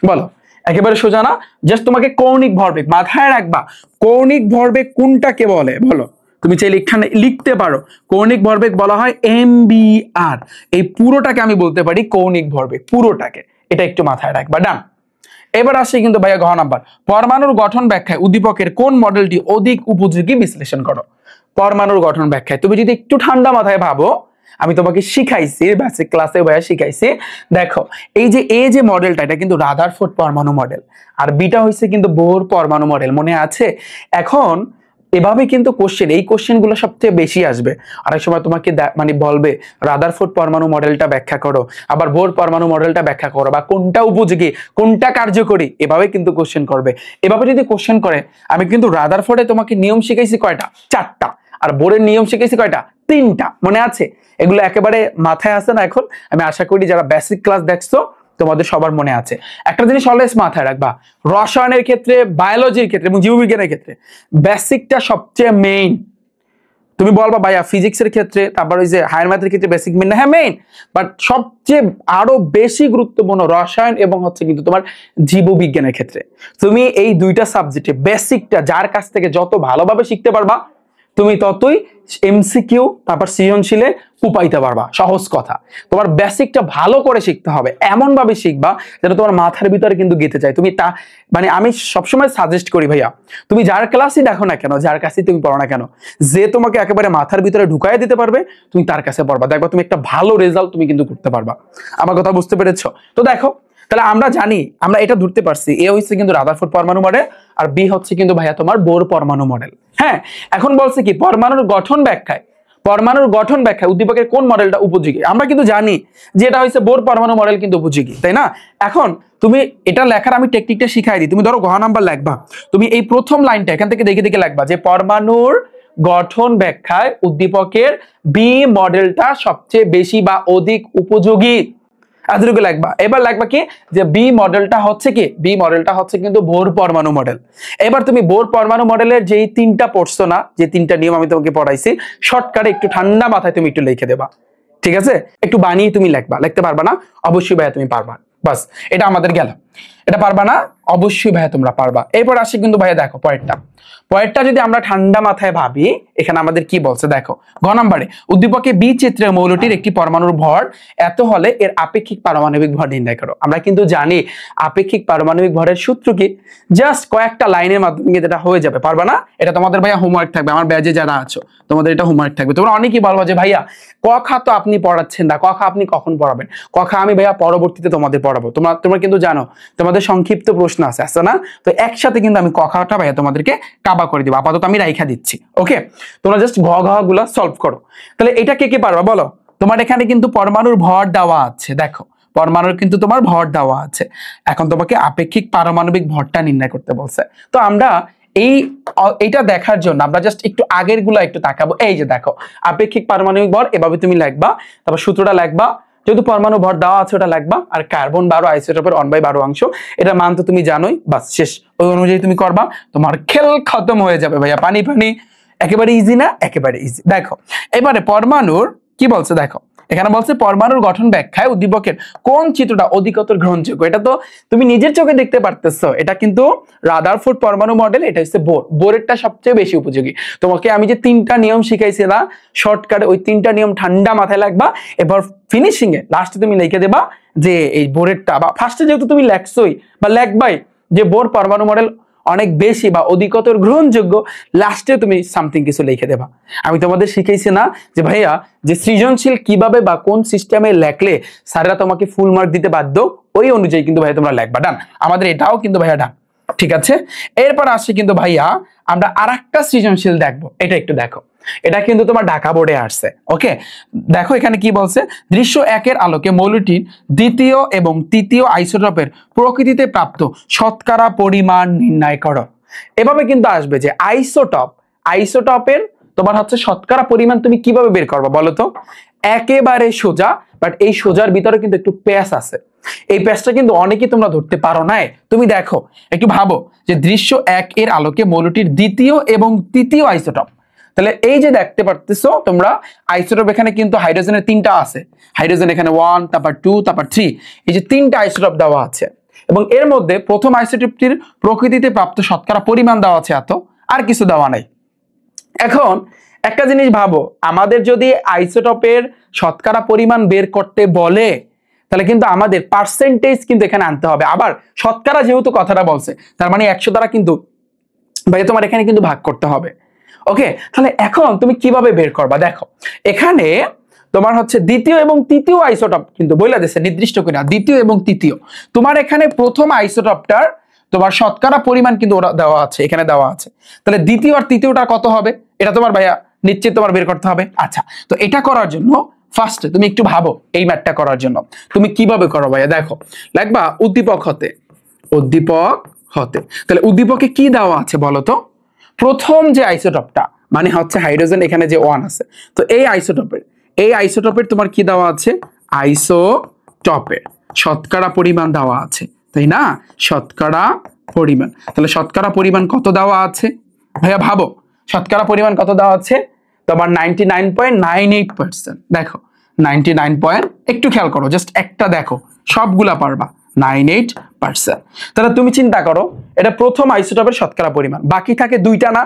বলো, একেবারে সোজা না? জাস্ট তোমাকে কৌণিক ভরবেগ মাথায় রাখবা। কৌণিক ভরবেগ কোনটাকে বলে বলো? তুমি চাইলে এখানে লিখতে পারো, কৌণিক ভরবেগ বলা হয় mvr। এই পুরোটাকে আমি বলতে পারি কৌণিক ভরবেগ, পুরোটাকে। এটা একটু মাথায় রাখবা। ডান, এবার আসি কিন্তু ভাইয়া ঘ নাম্বার, পরমাণুর গঠন ব্যাখ্যায় উদ্দীপকের কোন মডেলটি অধিক উপযোগী বিশ্লেষণ করো। পরমাণুর গঠন ব্যাখ্যায় তুমি যদি একটু ঠান্ডা মাথায় ভাবো, আমি তোমাকে শিখাইছি বেসিক ক্লাসে ভাইয়া শিখাইছি। দেখো এই যে এ যে মডেলটা এটা কিন্তু রাদারফোর্ড পরমাণু মডেল, আর বিটা হইছে কিন্তু বোর পরমাণু মডেল, মনে আছে? এখন এভাবে কিন্তু কোশ্চেন, এই কোশ্চেন গুলো সবচেয়ে বেশি আসবে। অনেক সময় তোমাকে মানে বলবে রাদারফোর্ড পরমাণু মডেলটা ব্যাখ্যা করো, আবার বোর পরমাণু মডেলটা ব্যাখ্যা করো, বা কোনটা উপযোগী কোনটা কার্যকরী, এভাবে কিন্তু কোশ্চেন করবে। এভাবে যদি কোশ্চেন করে, আমি কিন্তু রাদারফোর্ডে তোমাকে নিয়ম শিখাইছি কয়টা? 4টা। আর বোর্ডের নিয়ম শিখেছি কয়টা? 3টা। মনে আছে? এগুলো একেবারে মাথায় আছে না এখন? আমি আশা করি যারা বেসিক ক্লাস দেখছো তোমাদের সবার মনে আছে। একটা জিনিস অলওয়েজ মাথায় রাখবা, রসায়নের ক্ষেত্রে, বায়োলজির ক্ষেত্রে এবং জীববিজ্ঞানের ক্ষেত্রে বেসিকটা সবচেয়ে মেইন। তুমি বলবা ভাইয়া ফিজিক্সের ক্ষেত্রে, তারপর ওই যে হায়ার ম্যাথের ক্ষেত্রে বেসিক মেইন না, হ্যাঁ মেইন, বাট সবচেয়ে আরো বেশি গুরুত্বপূর্ণ রসায়ন এবং হচ্ছে কিন্তু তোমার জীববিজ্ঞানের ক্ষেত্রে। তুমি এই দুইটা সাবজেক্টে বেসিকটা যার কাছ থেকে যত ভালোভাবে শিখতে পারবা তুমি ততই এমসিকিউ তারপর সৃজনশীলে উপাইতে পারবা। সহজ কথা, তোমার বেসিকটা ভালো করে শিখতে হবে, এমন ভাবে শিখবা যেন তোমার মাথার ভিতরে কিন্তু গেঁথে যায়। তুমি তা মানে আমি সবসময় সাজেস্ট করি ভাইয়া, তুমি যার ক্লাসই দেখো না কেন, যার কাছেই তুমি পড়ো না কেন, যে তোমাকে একেবারে মাথার ভিতরে ঢুকাই দিতে পারবে তুমি তার কাছে পড়বা, দেখবা তুমি একটা ভালো রেজাল্ট তুমি কিন্তু করতে পারবা। আমার কথা বুঝতে পেরেছো? তো দেখো তাহলে আমরা জানি, আমরা এটা ধরতে পারছি এ হচ্ছে কিন্তু রাদারফোর্ড পরমাণু মডেল আর বি হচ্ছে কিন্তু ভাইয়া তোমার বোর পরমাণু মডেল। হ্যাঁ, এখন বলছে কি পরমাণুর গঠন ব্যাখ্যায়, পরমাণুর গঠন ব্যাখ্যায় উদ্দীপকের কোন মডেলটা উপযোগী। আমরা কিন্তু জানি যে এটা হচ্ছে বোর পরমাণু মডেল কিন্তু উপযোগী, তাই না? এখন তুমি এটা লেখার আমি টেকনিকটা শিখাই দিই। তুমি ধরো ঘ নাম্বার লিখবা, তুমি এই প্রথম লাইনটা এখান থেকে দেখে দেখে লিখবা যে পরমাণুর গঠন ব্যাখ্যায় উদ্দীপকের বি মডেলটা সবচেয়ে বেশি বা অধিক উপযোগী, এতটুকু লাগবা। এবার লাগবা কি যে বি মডেলটা হচ্ছে কি, বি মডেলটা হচ্ছে কিন্তু বোর পরমাণু মডেল। এবার তুমি বোর পরমাণু মডেলের যেই 3টা পড়ছো না, যে 3টা নিয়ম আমি তোমাকে পড়াইছি, শর্টকাটে একটু ঠান্ডা মাথায় তুমি একটু লিখে দেবা, ঠিক আছে? একটু বানিয়ে তুমি লিখবা। লিখতে পারবা না? অবশ্যই ভাইয়া তুমি পারবা, বাস এটা আমাদের গেল। এটা পারবা না? অবশ্যই ভাইয়া তোমরা পারবা। এরপর আসি কিন্তু ভাইয়া দেখো পয়েন্টটা যদি আমরা ঠান্ডা মাথায় ভাবি, এখানে আমাদের কি বলছে দেখো, ঘ নম্বরে উদ্দীপকে বি চিত্রের মৌলটির একটি পরমাণুর ভর এত হলে এর আপেক্ষিক পারমাণবিক ভর নির্ণয় করো। আমরা কিন্তু জানি আপেক্ষিক পারমাণবিক ভরের সূত্র কি, জাস্ট কয়েকটা লাইনের মাধ্যমে যেটা হয়ে যাবে। পারবা না? এটা তোমাদের ভাইয়া হোমওয়ার্ক থাকবে, আমার ব্যাচে যারা আছো তোমাদের এটা হোমওয়ার্ক থাকবে। তোমরা অনেকেই বলবা যে ভাইয়া কখা তো আপনি পড়াচ্ছেন না, কখা আপনি কখন পড়াবেন? কখা আমি ভাইয়া পরবর্তীতে তোমাদের পড়াবো। তোমরা কিন্তু জানো তোমাদের সংক্ষিপ্ত প্রশ্ন আছে না, তো একসাথে কিন্তু আমি কখাটা ভাইয়া তোমাদেরকে কাবা করে দিব। আপাতত আমি রাইখা দিচ্ছি, ওকে? তোমরা জাস্ট ঘ ঘ গুলা সলভ করো। তাহলে এটা কে কে পারবা বলো? তোমার এখানে কিন্তু পরমাণুর ভর দেওয়া আছে, দেখো পরমাণুর কিন্তু তোমার ভর দেওয়া আছে। এখন তোমাকে আপেক্ষিক পারমাণবিক ভরটা নির্ণয় করতে বলছে। তো আমরা এইটা দেখার জন্য আমরা জাস্ট একটু আগের গুলা একটু তাকাবো। এই যে দেখো আপেক্ষিক পারমাণবিক ভর এভাবে তুমি লিখবা, তারপর সূত্রটা লিখবা, যেহেতু পরমাণু ভর দেওয়া আছে ওটা লিখবা, আর কার্বন 12 আইসোটোপের 1/12 অংশ, এটা মান তো তুমি জানোই, বাস শেষ। ওই অনুযায়ী তুমি করবা, তোমার খেল খতম হয়ে যাবে ভাইয়া। পানি একেবারে ইজি না? একেবারে ইজি। দেখো এবারে পরমাণুর কি বলছে দেখো, এখানে বলছে পরমাণুর গঠন ব্যাখ্যায় উদ্দীপকের কোন চিত্রটা অধিকতর গ্রহণযোগ্য। এটা তো তুমি নিজের চোখে দেখতে পারতেছো, এটা কিন্তু রাদারফোর্ড পরমাণু মডেল, এটা হচ্ছে বোরেরটা সবচেয়ে বেশি উপযোগী। তোমাকে আমি যে 3টা নিয়ম শিখাইছি না শর্টকাটে, ওই 3টা নিয়ম ঠান্ডা মাথায় লাগবা। এবার ফিনিশিং এ লাস্টে তুমি লিখে দেবা যে এই বোরেরটা, বা ফার্স্টে যেহেতু তুমি লেখছই বা লেখবাই যে বোর পরমাণু মডেল অনেক বেশি বা অধিকতর গ্রহণযোগ্য, লাস্টে তুমি সামথিং কিছু লিখে দেবা। আমি তোমাদের শিখাইছি না যে ভাইয়া যে সৃজনশীল কিভাবে বা কোন সিস্টেমে লেখলে স্যাররা তোমাকে ফুল মার্ক দিতে বাধ্য, ওই অনুযায়ী কিন্তু ভাইয়া তোমরা লেখবা। ডান? আমাদের এটাও কিন্তু ভাইয়া ডান, ঠিক আছে? এরপর আসছে কিন্তু ভাইয়া আমরা আরেকটা সৃজনশীল দেখবো, এটা একটু দেখো। এটা কিন্তু তোমার ঢাকা বোর্ডে আসছে, ওকে? দেখো এখানে কি বলছে, দৃশ্য 1-এর আলোকে মৌলটির দ্বিতীয় এবং তৃতীয় আইসোটোপের প্রকৃতিতে প্রাপ্ত শতকরা পরিমাণ নির্ণয় করো। এভাবে কিন্তু আসবে যে আইসোটপের তোমার হচ্ছে শতকরা পরিমাণ তুমি কিভাবে বের করবা বলো তো? একেবারে সোজা, বাট এই সোজার ভিতরে কিন্তু একটু প্যাচ আছে। এই প্যাচটা কিন্তু অনেকেই তোমরা ধরতে পারো না। তুমি দেখো একটু ভাবো যে দৃশ্য 1-এর আলোকে মৌলটির দ্বিতীয় এবং তৃতীয় আইসোটপ, তাহলে এই যে দেখতে পারতেছো তোমরা আইসোটোপ, এখানে কিন্তু হাইড্রোজেনের 3টা আছে, হাইড্রোজেন এখানে 1, তারপর 2, তারপর 3, এই যে 3টা আইসোটোপ দেওয়া আছে, এবং এর মধ্যে প্রথম আইসোটোপটির প্রকৃতিতে প্রাপ্ত শতকরা পরিমাণ দেওয়া আছে এত, আর কিছু দেওয়া নাই। এখন একটা জিনিস ভাবো, আমাদের যদি আইসোটোপের শতকরা পরিমাণ বের করতে বলে তাহলে কিন্তু আমাদের পার্সেন্টেজ কিন্তু এখানে আনতে হবে। আবার শতকরা যেহেতু কথাটা বলছে, তার মানে 100 দ্বারা কিন্তু ভাই তোমার এখানে কিন্তু ভাগ করতে হবে, ওকে? তাহলে এখন তুমি কিভাবে বের করবা? দেখো এখানে তোমার হচ্ছে দ্বিতীয় এবং তৃতীয় আইসোটোপ কিন্তু বইলা দিয়েছে নির্দিষ্ট করে, দ্বিতীয় এবং তৃতীয়। তোমার এখানে প্রথম আইসোটোপটার তোমার শতকরা পরিমাণ কিন্তু ওরা দেওয়া আছে, এখানে দেওয়া আছে। তাহলে দ্বিতীয় আর তৃতীয়টা কত হবে এটা তোমার ভাইয়া নিশ্চিত তোমার বের করতে হবে। আচ্ছা, তো এটা করার জন্য ফার্স্টে তুমি একটু ভাবো, এই ম্যাথটা করার জন্য তুমি কিভাবে করো ভাইয়া? দেখো লিখবা উদ্দীপক হতে, তাহলে উদ্দীপকে কি দেওয়া আছে বলো তো? প্রথম যে আইসোটোপটা মানে হচ্ছে হাইড্রোজেন এখানে যে 1 আছে। তো এই আইসোটোপের তোমার কি দেওয়া আছে, আইসোটপের শতকরা পরিমাণ দেওয়া আছে, তাই না? শতকরা পরিমাণ, তাহলে শতকরা পরিমাণ কত দেওয়া আছে ভাইয়া? ভাবো শতকরা পরিমাণ কত দেওয়া আছে তোমার 99.98%। দেখো 99 একটু খেয়াল করো, জাস্ট একটা দেখো, সবগুলা পারবা 98%। তাহলে তুমি চিন্তা করো এটা প্রথম আইসোটোপের শতকরা পরিমাণ, বাকি থাকে দুইটা না,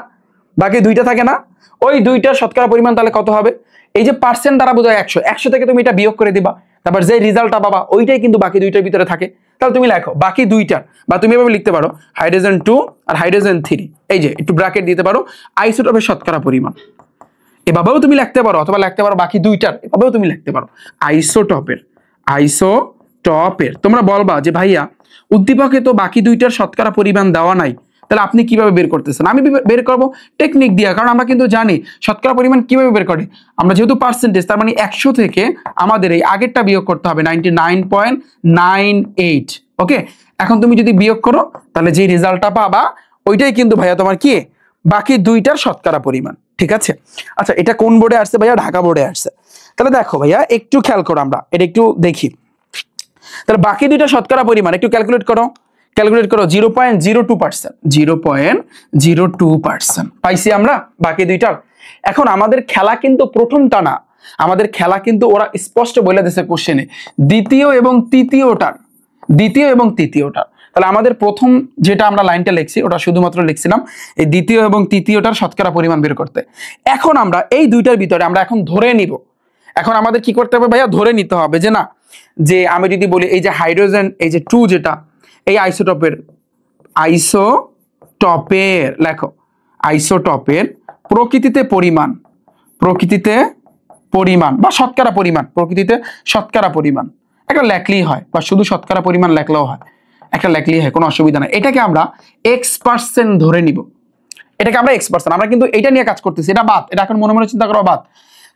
বাকি দুইটা থাকে না, ওই দুইটার শতকরা পরিমাণ তাহলে কত হবে? এই যে পার্সেন্ট দ্বারা বোঝায় 100 থেকে তুমি এটা বিয়োগ করে দিবা, তারপর যে রেজাল্টটা পাবা ওইটাই কিন্তু বাকি দুইটার ভিতরে থাকে। তাহলে তুমি লেখো বাকি দুইটার, বা তুমি এভাবে লিখতে পারো হাইড্রোজেন 2 আর হাইড্রোজেন 3, এই যে একটু ব্র্যাকেট দিতে পারো আইসোটোপের শতকরা পরিমাণ, এভাবেও তুমি লিখতে পারো, অথবা লিখতে পারো বাকি দুইটার, এভাবেও তুমি লিখতে পারো আইসোটপের। তোমরা বলবা যে ভাইয়া উদ্দীপকে তো বাকি দুইটার শতকরা পরিমাণ দেওয়া নাই, তাহলে আপনি কিভাবে বের করতেছেন? আমি বের করব টেকনিক দিয়ে, কারণ আমরা কিন্তু জানি শতকরা পরিমাণ কিভাবে বের করে। আমরা যেহেতু পার্সেন্টেজ, তার মানে 100 থেকে আমাদের এই আগেরটা বিয়োগ করতে হবে 99.98। ওকে, এখন তুমি যদি বিয়োগ করো তাহলে যে রেজাল্টটা পাবা ওইটাই কিন্তু ভাইয়া তোমার কি বাকি দুইটার শতকরা পরিমাণ। ঠিক আছে, আচ্ছা এটা কোন বোর্ডে আসছে ভাইয়া? ঢাকা বোর্ডে আসছে। তাহলে দেখো ভাইয়া একটু খেয়াল করো, আমরা এটা একটু দেখি। তাহলে বাকি দুইটা শতকরা পরিমাণ একটু ক্যালকুলেট করো 0.02%, 0.02% পাইছি আমরা বাকি দুইটার। এখন আমাদের খেলা কিন্তু প্রথমটা না, আমাদের খেলা কিন্তু ওরা স্পষ্ট বলে দিয়েছে কোশ্চেনে দ্বিতীয় এবং তৃতীয়টার। তাহলে আমাদের প্রথম যেটা আমরা লাইনটা লিখছি ওটা শুধুমাত্র লিখছিলাম এই দ্বিতীয় এবং তৃতীয়টার শতকরা পরিমাণ বের করতে। এখন আমরা এই দুইটার ভিতরে আমরা এখন ধরে নিব, এখন আমাদের কি করতে হবে ভাইয়া? ধরে নিতে হবে যে না, যে আমি যদি বলি এই যে হাইড্রোজেন এই যে 2 যেটা, এই আইসোটপের লেখো আইসোটপের প্রকৃতিতে পরিমাণ বা শতকরা পরিমাণ, প্রকৃতিতে শতকরা পরিমাণ একটা লেখলেই হয়, বা শুধু শতকরা পরিমাণ লেখলেও হয়, একটা লেখলেই হয়, কোনো অসুবিধা নাই। এটাকে আমরা X% ধরে নিব, এটাকে আমরা X%, আমরা কিন্তু এটা নিয়ে কাজ করতেছি, এটা বাদ, এটা এখন মনে মনে চিন্তা করো বাদ।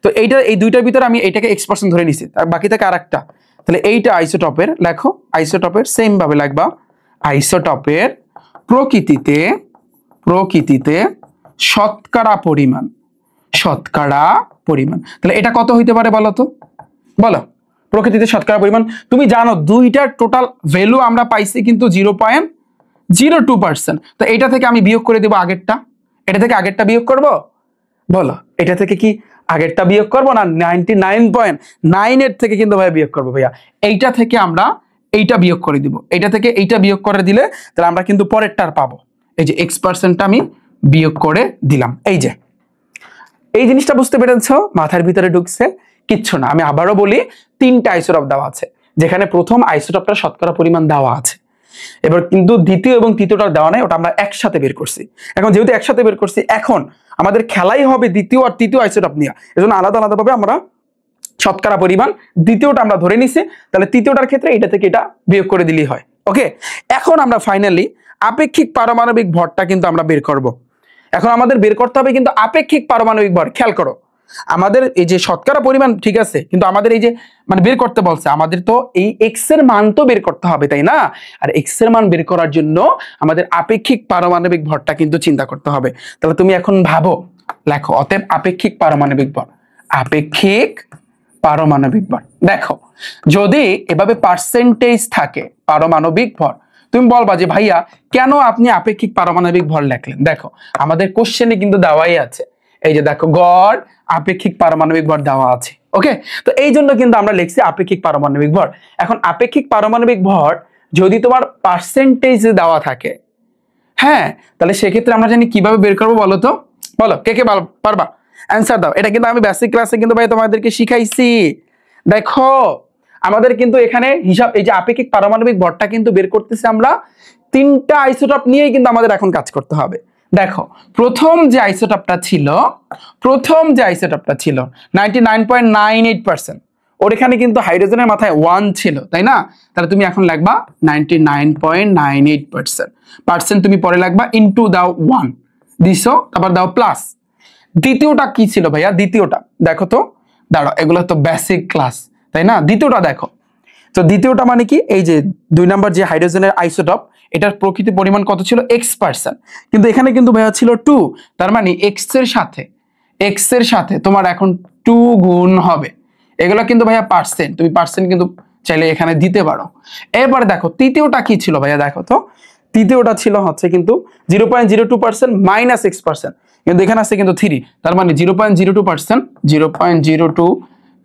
তো এইটা এই দুইটার ভিতরে আমি এটাকে X% ধরে নিছি, আর বাকি থাকে আরেকটা। তাহলে এইটা আইসোটপের, লেখো আইসোটপের সেম ভাবে লিখবা আইসোটপের প্রকৃতিতে শতকরা পরিমাণ। তাহলে এটা কত হইতে পারে বলো তো? বলো প্রকৃতিতে শতকরা পরিমাণ। তুমি জানো দুইটার টোটাল ভ্যালু আমরা পাইছি কিন্তু 0.02%। তো এটা থেকে আমি বিয়োগ করে দেবো আগেরটা, এটা থেকে আগেরটা বিয়োগ করব, বলো এটা থেকে কি আগেরটা বিয়োগ করব না 99.98 থেকে কিন্তু ভাই বিয়োগ করবো ভাইয়া? এইটা থেকে আমরা এইটা বিয়োগ করে দিব, এইটা থেকে এইটা বিয়োগ করে দিলে তাহলে আমরা কিন্তু পরেরটার পাবো। এই যে X%টা আমি বিয়োগ করে দিলাম। এই যে এই জিনিসটা বুঝতে পেরেছো? মাথার ভিতরে ঢুকছে? কিচ্ছু না, আমি আবারও বলি 3টা আইসোটপ দেওয়া আছে, যেখানে প্রথম আইসোটপটা শতকরা পরিমাণ দেওয়া আছে, এবার কিন্তু দ্বিতীয় এবং তৃতীয়টা দেওয়া নাই, ওটা আমরা একসাথে বের করছি। এখন যেহেতু একসাথে বের করছি, এখন আমাদের খেলাই হবে দ্বিতীয় আর তৃতীয় আইসোটপ নিয়ে, এজন্য আলাদা আলাদা ভাবে আমরা শতকরা পরিমাণ দ্বিতীয়টা আমরা ধরে নিছি, তাহলে তৃতীয়টার ক্ষেত্রে এটা থেকে এটা বিয়োগ করে দিলেই হয়। ওকে, এখন আমরা ফাইনালি আপেক্ষিক পারমাণবিক ভরটা কিন্তু আমরা বের করব। এখন আমাদের বের করতে হবে কিন্তু আপেক্ষিক পারমাণবিক ভর। খেয়াল করো, আমাদের এই যে শতকরা পরিমাণ ঠিক আছে, কিন্তু আমাদের এই যে মানে বের করতে বলছে, আমাদের তো এই এক্স এর মান তো বের করতে হবে, তাই না? আর এক্স এর মান বের করার জন্য আমাদের আপেক্ষিক পারমাণবিক ভরটা কিন্তু চিন্তা করতে হবে। তাহলে তুমি এখন ভাবো, লেখো অতএব আপেক্ষিক পারমাণবিক ভর। দেখো যদি এভাবে পার্সেন্টেজ থাকে পারমাণবিক ভর, তুমি বলবা যে ভাইয়া কেন আপনি আপেক্ষিক পারমাণবিক ভর লেখলেন? দেখো আমাদের কোশ্চেনে কিন্তু দেওয়াই আছে, এই যে দেখো গড় আপেক্ষিক পারমাণবিক ভর দেওয়া আছে। ওকে, তো এই জন্য কিন্তু আমরা লিখছি আপেক্ষিক পারমাণবিক ভর। এখন আপেক্ষিক পারমাণবিক ভর যদি তোমার পার্সেন্টেজে দেওয়া থাকে, হ্যাঁ, তাহলে সেক্ষেত্রে আমরা জানি কিভাবে বের করবো বলো তো? বলো কে কে পারবা? অ্যান্সার দাও। এটা কিন্তু আমি বেসিক ক্লাসে কিন্তু ভাই তোমাদেরকে শিখাইছি। দেখো আমাদের কিন্তু এখানে হিসাব, এই যে আপেক্ষিক পারমাণবিক ভরটা কিন্তু বের করতেছি আমরা 3টা আইসোটপ নিয়েই কিন্তু আমাদের এখন কাজ করতে হবে। দেখো প্রথম যে আইসোটপটা ছিল 99.98%, ওর এখানে কিন্তু হাইড্রোজেনের মাথায় 1 ছিল, তাই না? তাহলে তুমি এখন লিখবা 99.98%, পার্সেন্ট তুমি পরে লিখবা ইনটু দাও 1 দিছো, তারপর দাও প্লাস। দ্বিতীয়টা কি ছিল ভাইয়া? দ্বিতীয়টা দেখো তো, দাঁড়াও এগুলো তো বেসিক ক্লাস, তাই না? দ্বিতীয়টা দেখো তো, দ্বিতীয়টা মানে কি? এই যে 2 নাম্বার যে হাইড্রোজেনের আইসোটপ, এটার প্রকৃত পরিমাণ কত ছিল? X%, কিন্তু এখানে কিন্তু ভাইয়া ছিল 2, তার মানে X এর সাথে এক্স এর সাথে তোমার এখন 2 গুণ হবে। এগুলো কিন্তু ভাইয়া পার্সেন্ট, তুমি পার্সেন্ট কিন্তু চাইলে এখানে দিতে পারো। এরপরে দেখো তৃতীয়টা কি ছিল ভাইয়া, দেখো তো তৃতীয়টা ছিল হচ্ছে কিন্তু 0.02% মাইনাস x%, কিন্তু এখানে আছে কিন্তু 3, তার মানে 0.02%, 0.02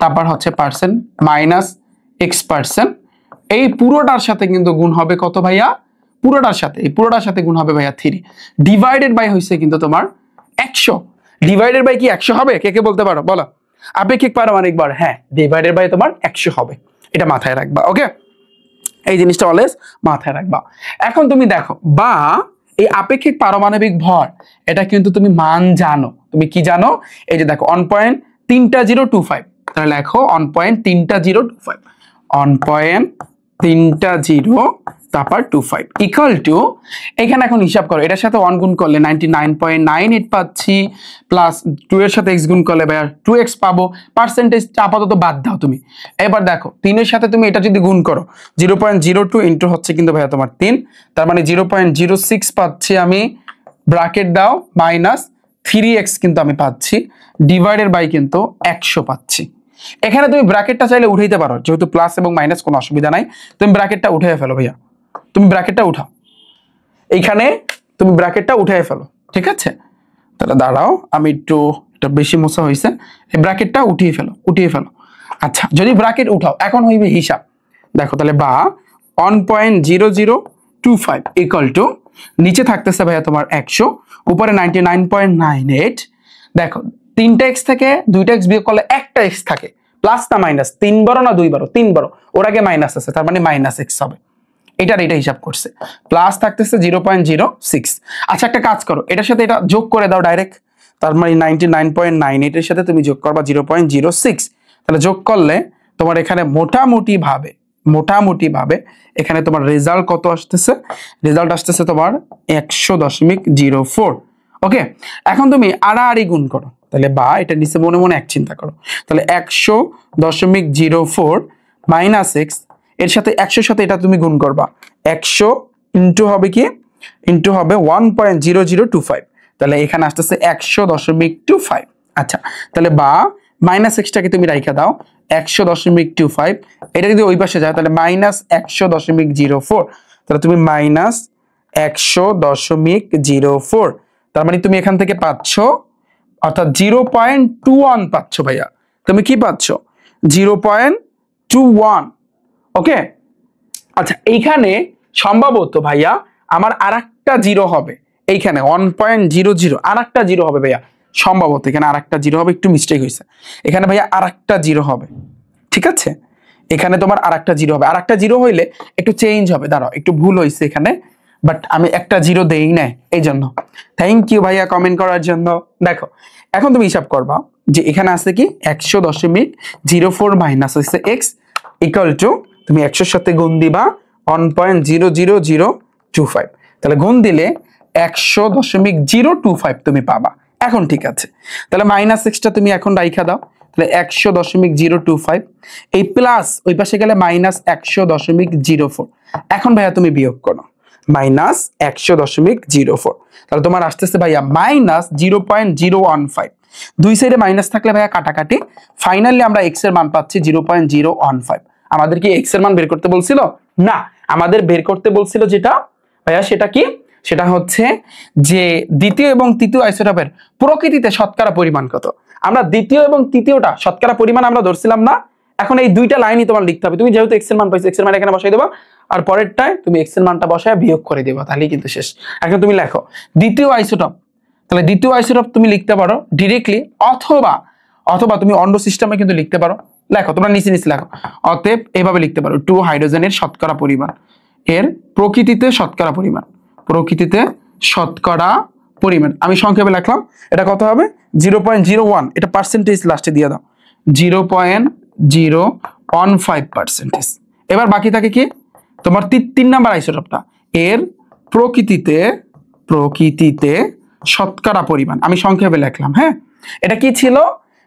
তারপর হচ্ছে পার্সেন্ট মাইনাস x%, এই পুরোটার সাথে কিন্তু গুণ হবে কত ভাইয়া, পুরোটার সাথে, এই পুরোটার সাথে গুণ হবে ভাইয়া 3, ডিভাইডেড বাই হইছে কিন্তু তোমার 100। ডিভাইডেড বাই কি 100 হবে? কে কে বলতে পারো, বলো। আপেক্ষিক পারমাণবিক ভর, হ্যাঁ ডিভাইডেড বাই তোমার 100 হবে, এটা মাথায় রাখবা। ওকে, এই জিনিসটা অলওয়েজ মাথায় রাখবা। এখন তুমি দেখো বা এই আপেক্ষিক পারমাণবিক ভর, এটা কিন্তু তুমি মান জানো, তুমি কি জানো, এই যে দেখো 1.3025, তাহলে লেখো 1.3025, 1.30 তারপর 25 ইকুয়াল টু, এখানে এখন হিসাব করো, এটার সাথে 1 গুণ করলে 99.98 পাচ্ছি, প্লাস 2 এর সাথে x গুণ করলে ভাইয়া 2x পাবো, পার্সেন্টেজ আপাতত বাদ দাও তুমি। এবার দেখো 3 এর সাথে তুমি এটা যদি গুণ করো 0.02 ইন্টু হচ্ছে কিন্তু ভাইয়া তোমার 3, তার মানে 0.06 পাচ্ছি আমি, ব্র্যাকেট দাও মাইনাস 3x কিন্তু আমি পাচ্ছি, ডিভাইডেড বাই কিন্তু 100 পাচ্ছি। এখানে তুমি ব্র্যাকেটটা চাইলে উঠাইতে পারো, যেহেতু প্লাস এবং মাইনাস কোনো অসুবিধা নাই, তুমি ব্র্যাকেটটা উঠে ফেলো ভাইয়া, তুমি ব্র্যাকেটটা উঠাও, এইখানে তুমি ব্র্যাকেটটা উঠে ফেলো, ঠিক আছে। তাহলে দাঁড়াও আমি একটু, এটা বেশি মোছা হয়েছে, এই ব্র্যাকেটটা উঠিয়ে ফেলো, উঠিয়ে ফেলো। আচ্ছা যদি ব্র্যাকেট উঠাও এখন হইবে হিসাব, দেখো তাহলে বা 1.0025 ইকুয়াল টু, নিচে থাকতেছে ভাইয়া তোমার 100, উপরে 99.98, দেখো 3টা x থেকে 2টা x বিয়োগ করলে একটা x থাকে, প্লাস না মাইনাস, 3 বড় না 2 বড়, 3 বড়, ওর আগে মাইনাস আছে, তার মানে মাইনাস x হবে, এটার এটা হিসাব করছে, প্লাস থাকতেছে 0.06। আচ্ছা একটা কাজ করো, এটার সাথে এটা যোগ করে দাও ডাইরেক্ট, তার মানে 99.98 এর সাথে তুমি যোগ করবা 0.06, তাহলে যোগ করলে তোমার এখানে মোটামুটি ভাবে এখানে তোমার রেজাল্ট কত আসতেছে, রেজাল্ট আসতেছে তোমার 100.04। ওকে, এখন তুমি আড়াআড়ি গুণ করো, তাহলে বা এটা নিচে মনে মনে এক চিন্তা করো, তাহলে 100.04 মাইনাস এক্স, এর সাথে 100 সাথে এটা তুমি গুণ করবা, 100 ইন্টু হবে কি, ইন্টু হবে 1.0025, তাহলে এখানে আসতেছে 100.25। আচ্ছা তাহলে বা মাইনাস এক্সটাকে তুমি রাইখা দাও, 100.25, এটা যদি ওই পাশে যায় তাহলে মাইনাস 100.04, তাহলে তুমি মাইনাস 100.04, তার মানে তুমি এখান থেকে পাচ্ছ অর্থাৎ 0.21 পাচ্ছ ভাইয়া, তুমি কি পাচ্ছ 0.21। ওকে, আচ্ছা এইখানে সম্ভবত ভাইয়া আমার আরেকটা জিরো হবে, এইখানে 1.00 আরেকটা জিরো হবে ভাইয়া, সম্ভবত এখানে আরেকটা জিরো হবে, একটু মিস্টেক হয়েছে, এখানে ভাইয়া আরেকটা জিরো হবে, ঠিক আছে, এখানে তোমার আরেকটা জিরো হবে, আরেকটা জিরো হইলে একটু চেঞ্জ হবে, দাঁড়াও একটু ভুল হয়েছে এখানে, বাট আমি একটা জিরো দেই না, এই জন্য থ্যাংক ইউ ভাইয়া কমেন্ট করার জন্য। দেখো এখন তুমি হিসাব করবা যে এখানে আছে কি 100.04 মাইনাস হচ্ছে এক্স ইকুয়াল টু, তুমি 100 সাথে গুণ দিবা 1.00025, তাহলে গুণ দিলে 100.025 তুমি পাবা। এখন ঠিক আছে, তাহলে মাইনাস এক্সটা তুমি এখন রাইখা দাও, তাহলে 100.025, এই প্লাস ওই পাশে গেলে মাইনাস 100.04, এখন ভাইয়া তুমি বিয়োগ করো মাইনাস 100.04, তাহলে তোমার আসতেছে ভাইয়া মাইনাস 0.015, দুই সাইডে মাইনাস থাকলে ভাইয়া কাটাকাটি, ফাইনালি আমরা এক্স এর মান পাচ্ছি 0.015। আমাদের কি এক্স এর মান বের করতে বলছিল না, আমাদের বের করতে বলছিল যেটা ভাইয়া, সেটা কি, সেটা হচ্ছে যে দ্বিতীয় এবং তৃতীয় আইসোটোপের প্রকৃতিতে শতকরা পরিমাণ কত। আমরা দ্বিতীয় এবং তৃতীয়টা শতকরা পরিমাণ আমরা ধরছিলাম না, এখন এই দুইটা লাইনই তোমার লিখতে হবে, তুমি যেহেতু এক্স এর মান পাইছো এক্স এর মান এখানে বসাই দেবা, আর পরেরটায় তুমি এক্স এর মানটা বসায় বিয়োগ করে দেবা, তাহলেই কিন্তু শেষ। এখন তুমি লেখো দ্বিতীয় আইসোটোপ, তাহলে দ্বিতীয় আইসোটোপ তুমি লিখতে পারো ডিরেক্টলি, অথবা তুমি অন্য সিস্টেমে কিন্তু লিখতে পারো, লেখো তোমরা নিচে নিচে লেখো, অতএব এইভাবে লিখতে পারো 2 হাইড্রোজেনের শতকরা পরিমাণ এর প্রকৃতিতে শতকরা পরিমাণ, প্রকৃতিতে শতকরা পরিমাণ আমি সংক্ষেপে লিখলাম, এটা কত হবে 0.01, এটা পার্সেন্টেজ লাস্টে দিয়ে দাও 0.015%। এবার বাকি থাকে কি তোমার 3 নাম্বার আইসোটোপটা, এর প্রকৃতিতে শতকরা পরিমাণ আমি সংক্ষেপে লিখলাম। হ্যাঁ, এটা কি ছিল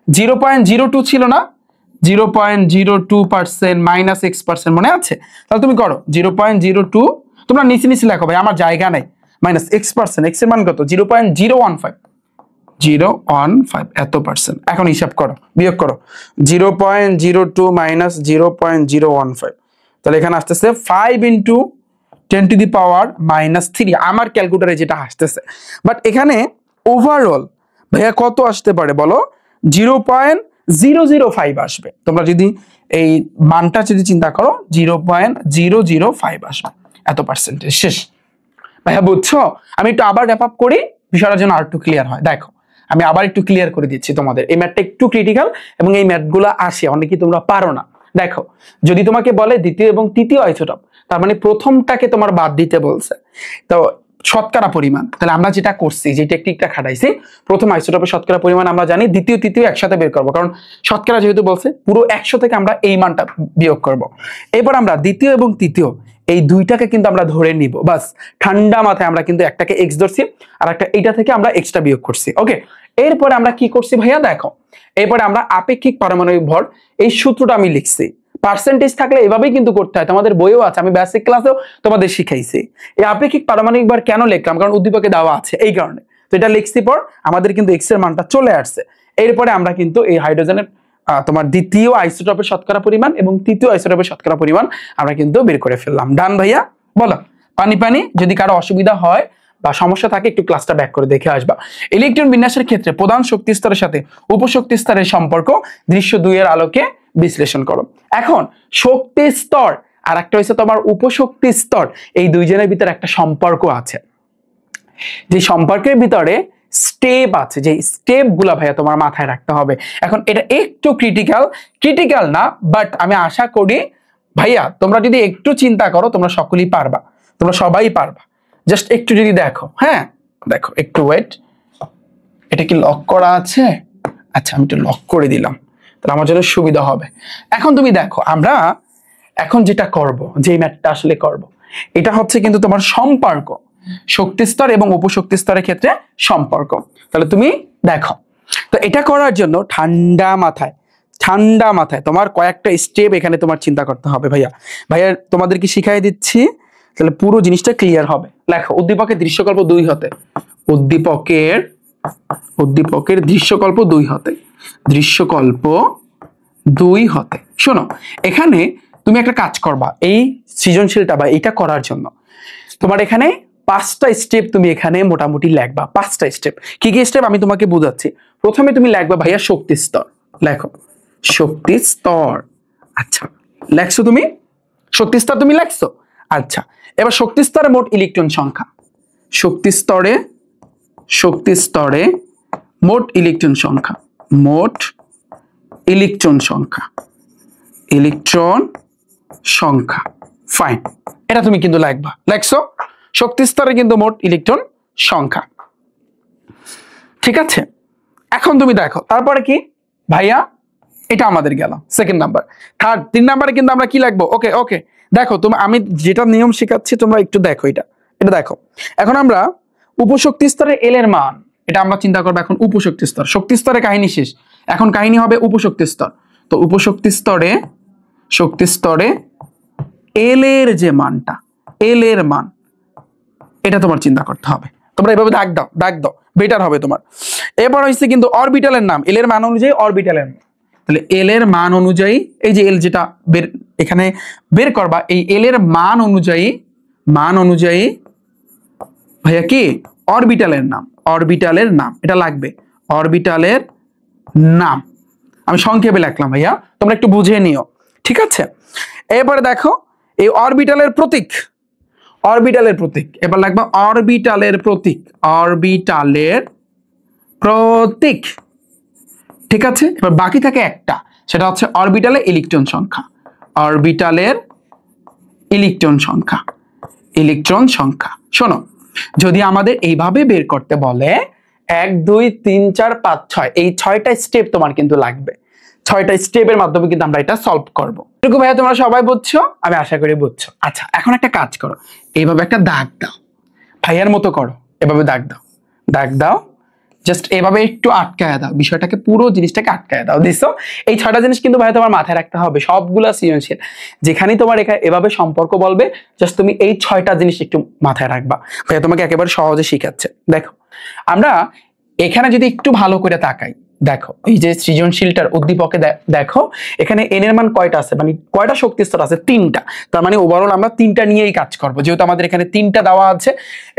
0.02 ছিল না, 0.02% মাইনাস x%, মনে আছে? তাহলে তুমি করো 0.02, তোমরা নিচে নিচে লেখো ভাই, আমার জায়গা নাই, মাইনাস x%, x এর মান কত 0.015, 0.015 এত পার্সেন্ট। এখন হিসাব করো, বিয়োগ করো 0.02 মাইনাস 0.015, তাহলে এখানে আসতেছে 5 ইন্টু 10⁻³ আমার ক্যালকুলেটরে যেটা আসতেছে। বাট এখানে ওভারঅল ভাইয়া কত আসতে পারে বলো? 0.005 আসবে। তোমরা যদি এই মানটা যদি চিন্তা করো 0.005 আসবে, এত পার্সেন্টেজ। শেষ ভাইয়া, বুঝছো? আমি একটু আবার র্যাপ আপ করি বিষয়টা যেন আর একটু ক্লিয়ার হয়। দেখো আমি আবার একটু ক্লিয়ার করে দিচ্ছি তোমাদের, এই ম্যাথটা একটু ক্রিটিক্যাল এবং এই ম্যাথগুলো আসে অনেকেই তোমরা পারো না। দেখো যদি তোমাকে বলে দ্বিতীয় এবং তৃতীয় আইসোটোপ, তার মানে প্রথমটাকে তোমার বাদ দিতে বলছে, তো শতকরা পরিমাণ, তাহলে আমরা যেটা করছি, যে টেকনিকটা খাটাইছি, প্রথম আইসোটোপের শতকরা পরিমাণ আমরা জানি, দ্বিতীয় তৃতীয় একসাথে বের করবো, কারণ শতকরা যেহেতু বলছে পুরো 100 থেকে আমরা এই মানটা বিয়োগ করব। এরপর আমরা দ্বিতীয় এবং তৃতীয় এই দুইটাকে কিন্তু আমরা ধরে নিব, বাস ঠান্ডা মাথায় আমরা কিন্তু একটাকে এক্স ধরছি আর একটা এইটা থেকে আমরা এক্সট্রা বিয়োগ করছি। ওকে, এরপরে আমরা কি করছি ভাইয়া? দেখো এরপরে আমরা আপেক্ষিক পারমাণবিক ভর এই সূত্রটা আমি লিখছি। পার্সেন্টেজ থাকলে এভাবেই কিন্তু করতে হয়, তোমাদের বইও আছে, আমি বেসিক ক্লাসেও তোমাদের শিখাইছি। এই আপেক্ষিক পারমাণবিক ভর কেন লিখলাম? কারণ উদ্দীপকে দেওয়া আছে, এই কারণে। তো এটা লিখছি পর আমাদের কিন্তু এক্স এর মানটা চলে আসছে। এরপরে আমরা কিন্তু এই হাইড্রোজেনের তোমার দ্বিতীয় আইসোটোপের শতকরা পরিমাণ এবং তৃতীয় আইসোটোপের শতকরা পরিমাণ আমরা কিন্তু বের করে ফেললাম। ডান ভাইয়া? বলো পানি পানি। যদি কারো অসুবিধা হয় বা সমস্যা থাকে একটু ক্লাসটা ব্যাক করে দেখে আসবা। ইলেকট্রন বিন্যাসের ক্ষেত্রে প্রধান শক্তি স্তরের সাথে উপশক্তি স্তরের সম্পর্ক দৃশ্য 2 এর আলোকে বিশ্লেষণ করো। এখন শক্তি স্তর আর একটা হচ্ছে তোমার উপশক্তি স্তর, এই দুইজনের ভিতরে একটা সম্পর্ক আছে, যে সম্পর্কের ভিতরে স্টেপ আছে, যে স্টেপ গুলা ভাইয়া তোমার মাথায় রাখতে হবে। এখন এটা একটু ক্রিটিক্যাল না, বাট আমি আশা করি ভাইয়া তোমরা যদি একটু চিন্তা করো তোমরা সকলেই পারবা, তোমরা সবাই পারবা। জাস্ট একটু যদি দেখো, হ্যাঁ দেখো একটু ওয়েট, এটা কি লক করা আছে? আচ্ছা আমি একটু লক করে দিলাম, তাহলে আমার জন্য সুবিধা হবে। এখন তুমি দেখো আমরা এখন যেটা করব, যে ম্যাথটা আসলে করব, এটা হচ্ছে কিন্তু তোমার সম্পর্ক শক্তি স্তর এবং উপশক্তি স্তরের ক্ষেত্রে সম্পর্ক। তাহলে তুমি দেখো, তো এটা করার জন্য ঠান্ডা মাথায় তোমার কয়েকটা স্টেপ এখানে তোমার চিন্তা করতে হবে। ভাইয়া তোমাদেরকে শিখাই দিচ্ছি, তাহলে পুরো জিনিসটা ক্লিয়ার হবে। লেখো উদ্দীপকের দৃশ্যকল্প 2 হতে, উদ্দীপকের দৃশ্যকল্প 2 হতে, দৃশ্যকল্প 2 হতে। শোনো এখানে তুমি একটা কাজ করবা, এই সৃজনশীলটা বা এটা করার জন্য তোমার এখানে 5টা স্টেপ তুমি এখানে মোটামুটি লিখবা। 5টা স্টেপ, কি কি স্টেপ আমি তোমাকে বুঝাচ্ছি। প্রথমে তুমি লিখবা ভাইয়া শক্তি স্তর, লেখো শক্তি স্তর। আচ্ছা লেখছো তুমি শক্তি স্তর, তুমি লেখছো। আচ্ছা এবার শক্তি স্তরে মোট ইলেকট্রন সংখ্যা, শক্তি স্তরে মোট ইলেকট্রন সংখ্যা, ফাইন, এটা তুমি কিন্তু লিখবা। লেখছো শক্তি স্তরে কিন্তু মোট ইলেকট্রন সংখ্যা, ঠিক আছে। এখন তুমি দেখো তারপরে কি ভাইয়া, এটা আমাদের গেল সেকেন্ড নাম্বার। 3 নাম্বারে কিন্তু আমরা কি লিখবো? ওকে দেখো তুমি, আমি যেটা নিয়ম শেখাচ্ছি তোমরা একটু দেখো, এটা দেখো। এখন আমরা উপশক্তি স্তরে এল এর মান, এটা আমরা চিন্তা করবো। এখন উপশক্তি স্তর, শক্তি স্তরে কাহিনী শেষ, এখন কাহিনী হবে উপশক্তি স্তর। তো উপশক্তি স্তরে এল এর যে মানটা, এল এর মান, এটা তোমার চিন্তা করতে হবে। তোমরা এভাবে দাগ দাও বেটার হবে তোমার। এরপর হচ্ছে কিন্তু অরবিটালের নাম, এল এর মান অনুযায়ী অরবিটালের নাম। তাহলে এল এর মান অনুযায়ী, এই যে এল যেটা এখানে বের করবা, এই এল এর মান অনুযায়ী ভাইয়া কি অরবিটালের নাম, এটা লাগবে অরবিটালের নাম। আমি সংক্ষেপে লিখলাম ভাইয়া, তোমরা একটু বুঝে নিও, ঠিক আছে। এরপরে দেখো এই অরবিটালের প্রতীক, এবার লাগবে অরবিটালের প্রতীক, ঠিক আছে। এবার বাকি থাকে একটা, সেটা হচ্ছে অরবিটালে ইলেকট্রন সংখ্যা, শোনো যদি আমাদের এইভাবে বের করতে বলে 1 2 3 4 5 6, এই 6টা স্টেপ তোমার কিন্তু লাগবে। 6টা স্টেপের মাধ্যমে কিন্তু আমরা এটা সলভ করবো। এটুকু ভাইয়া তোমরা সবাই বুঝছো? আমি আশা করি বুঝছো। আচ্ছা এখন একটা কাজ করো, এইভাবে একটা দাগ দাও, ভাইয়ার মতো করো, এভাবে দাগ দাও, জাস্ট এভাবে একটু আটকায় দাও, বিষয়টাকে পুরো জিনিসটাকে আটকায় দাও। দিছো? এই 6টা জিনিস কিন্তু ভাইয়া তোমার মাথায় রাখতে হবে, সবগুলা সৃজনশীল। যেখানেই তোমার এভাবে সম্পর্ক বলবে, জাস্ট তুমি এই 6টা জিনিস একটু মাথায় রাখবা। ভাইয়া তোমাকে একেবারে সহজে শিখাচ্ছে। দেখো আমরা এখানে যদি একটু ভালো করে তাকাই, দেখো এই যে সৃজনশীলটার উদ্দীপকে দেখো এখানে n এর মান কয়টা আছে, মানে কয়টা শক্তি স্তর আছে, 3টা। তার মানে ওভারঅল আমরা 3টা নিয়েই কাজ করব, যেহেতু আমাদের এখানে 3টা দেওয়া আছে।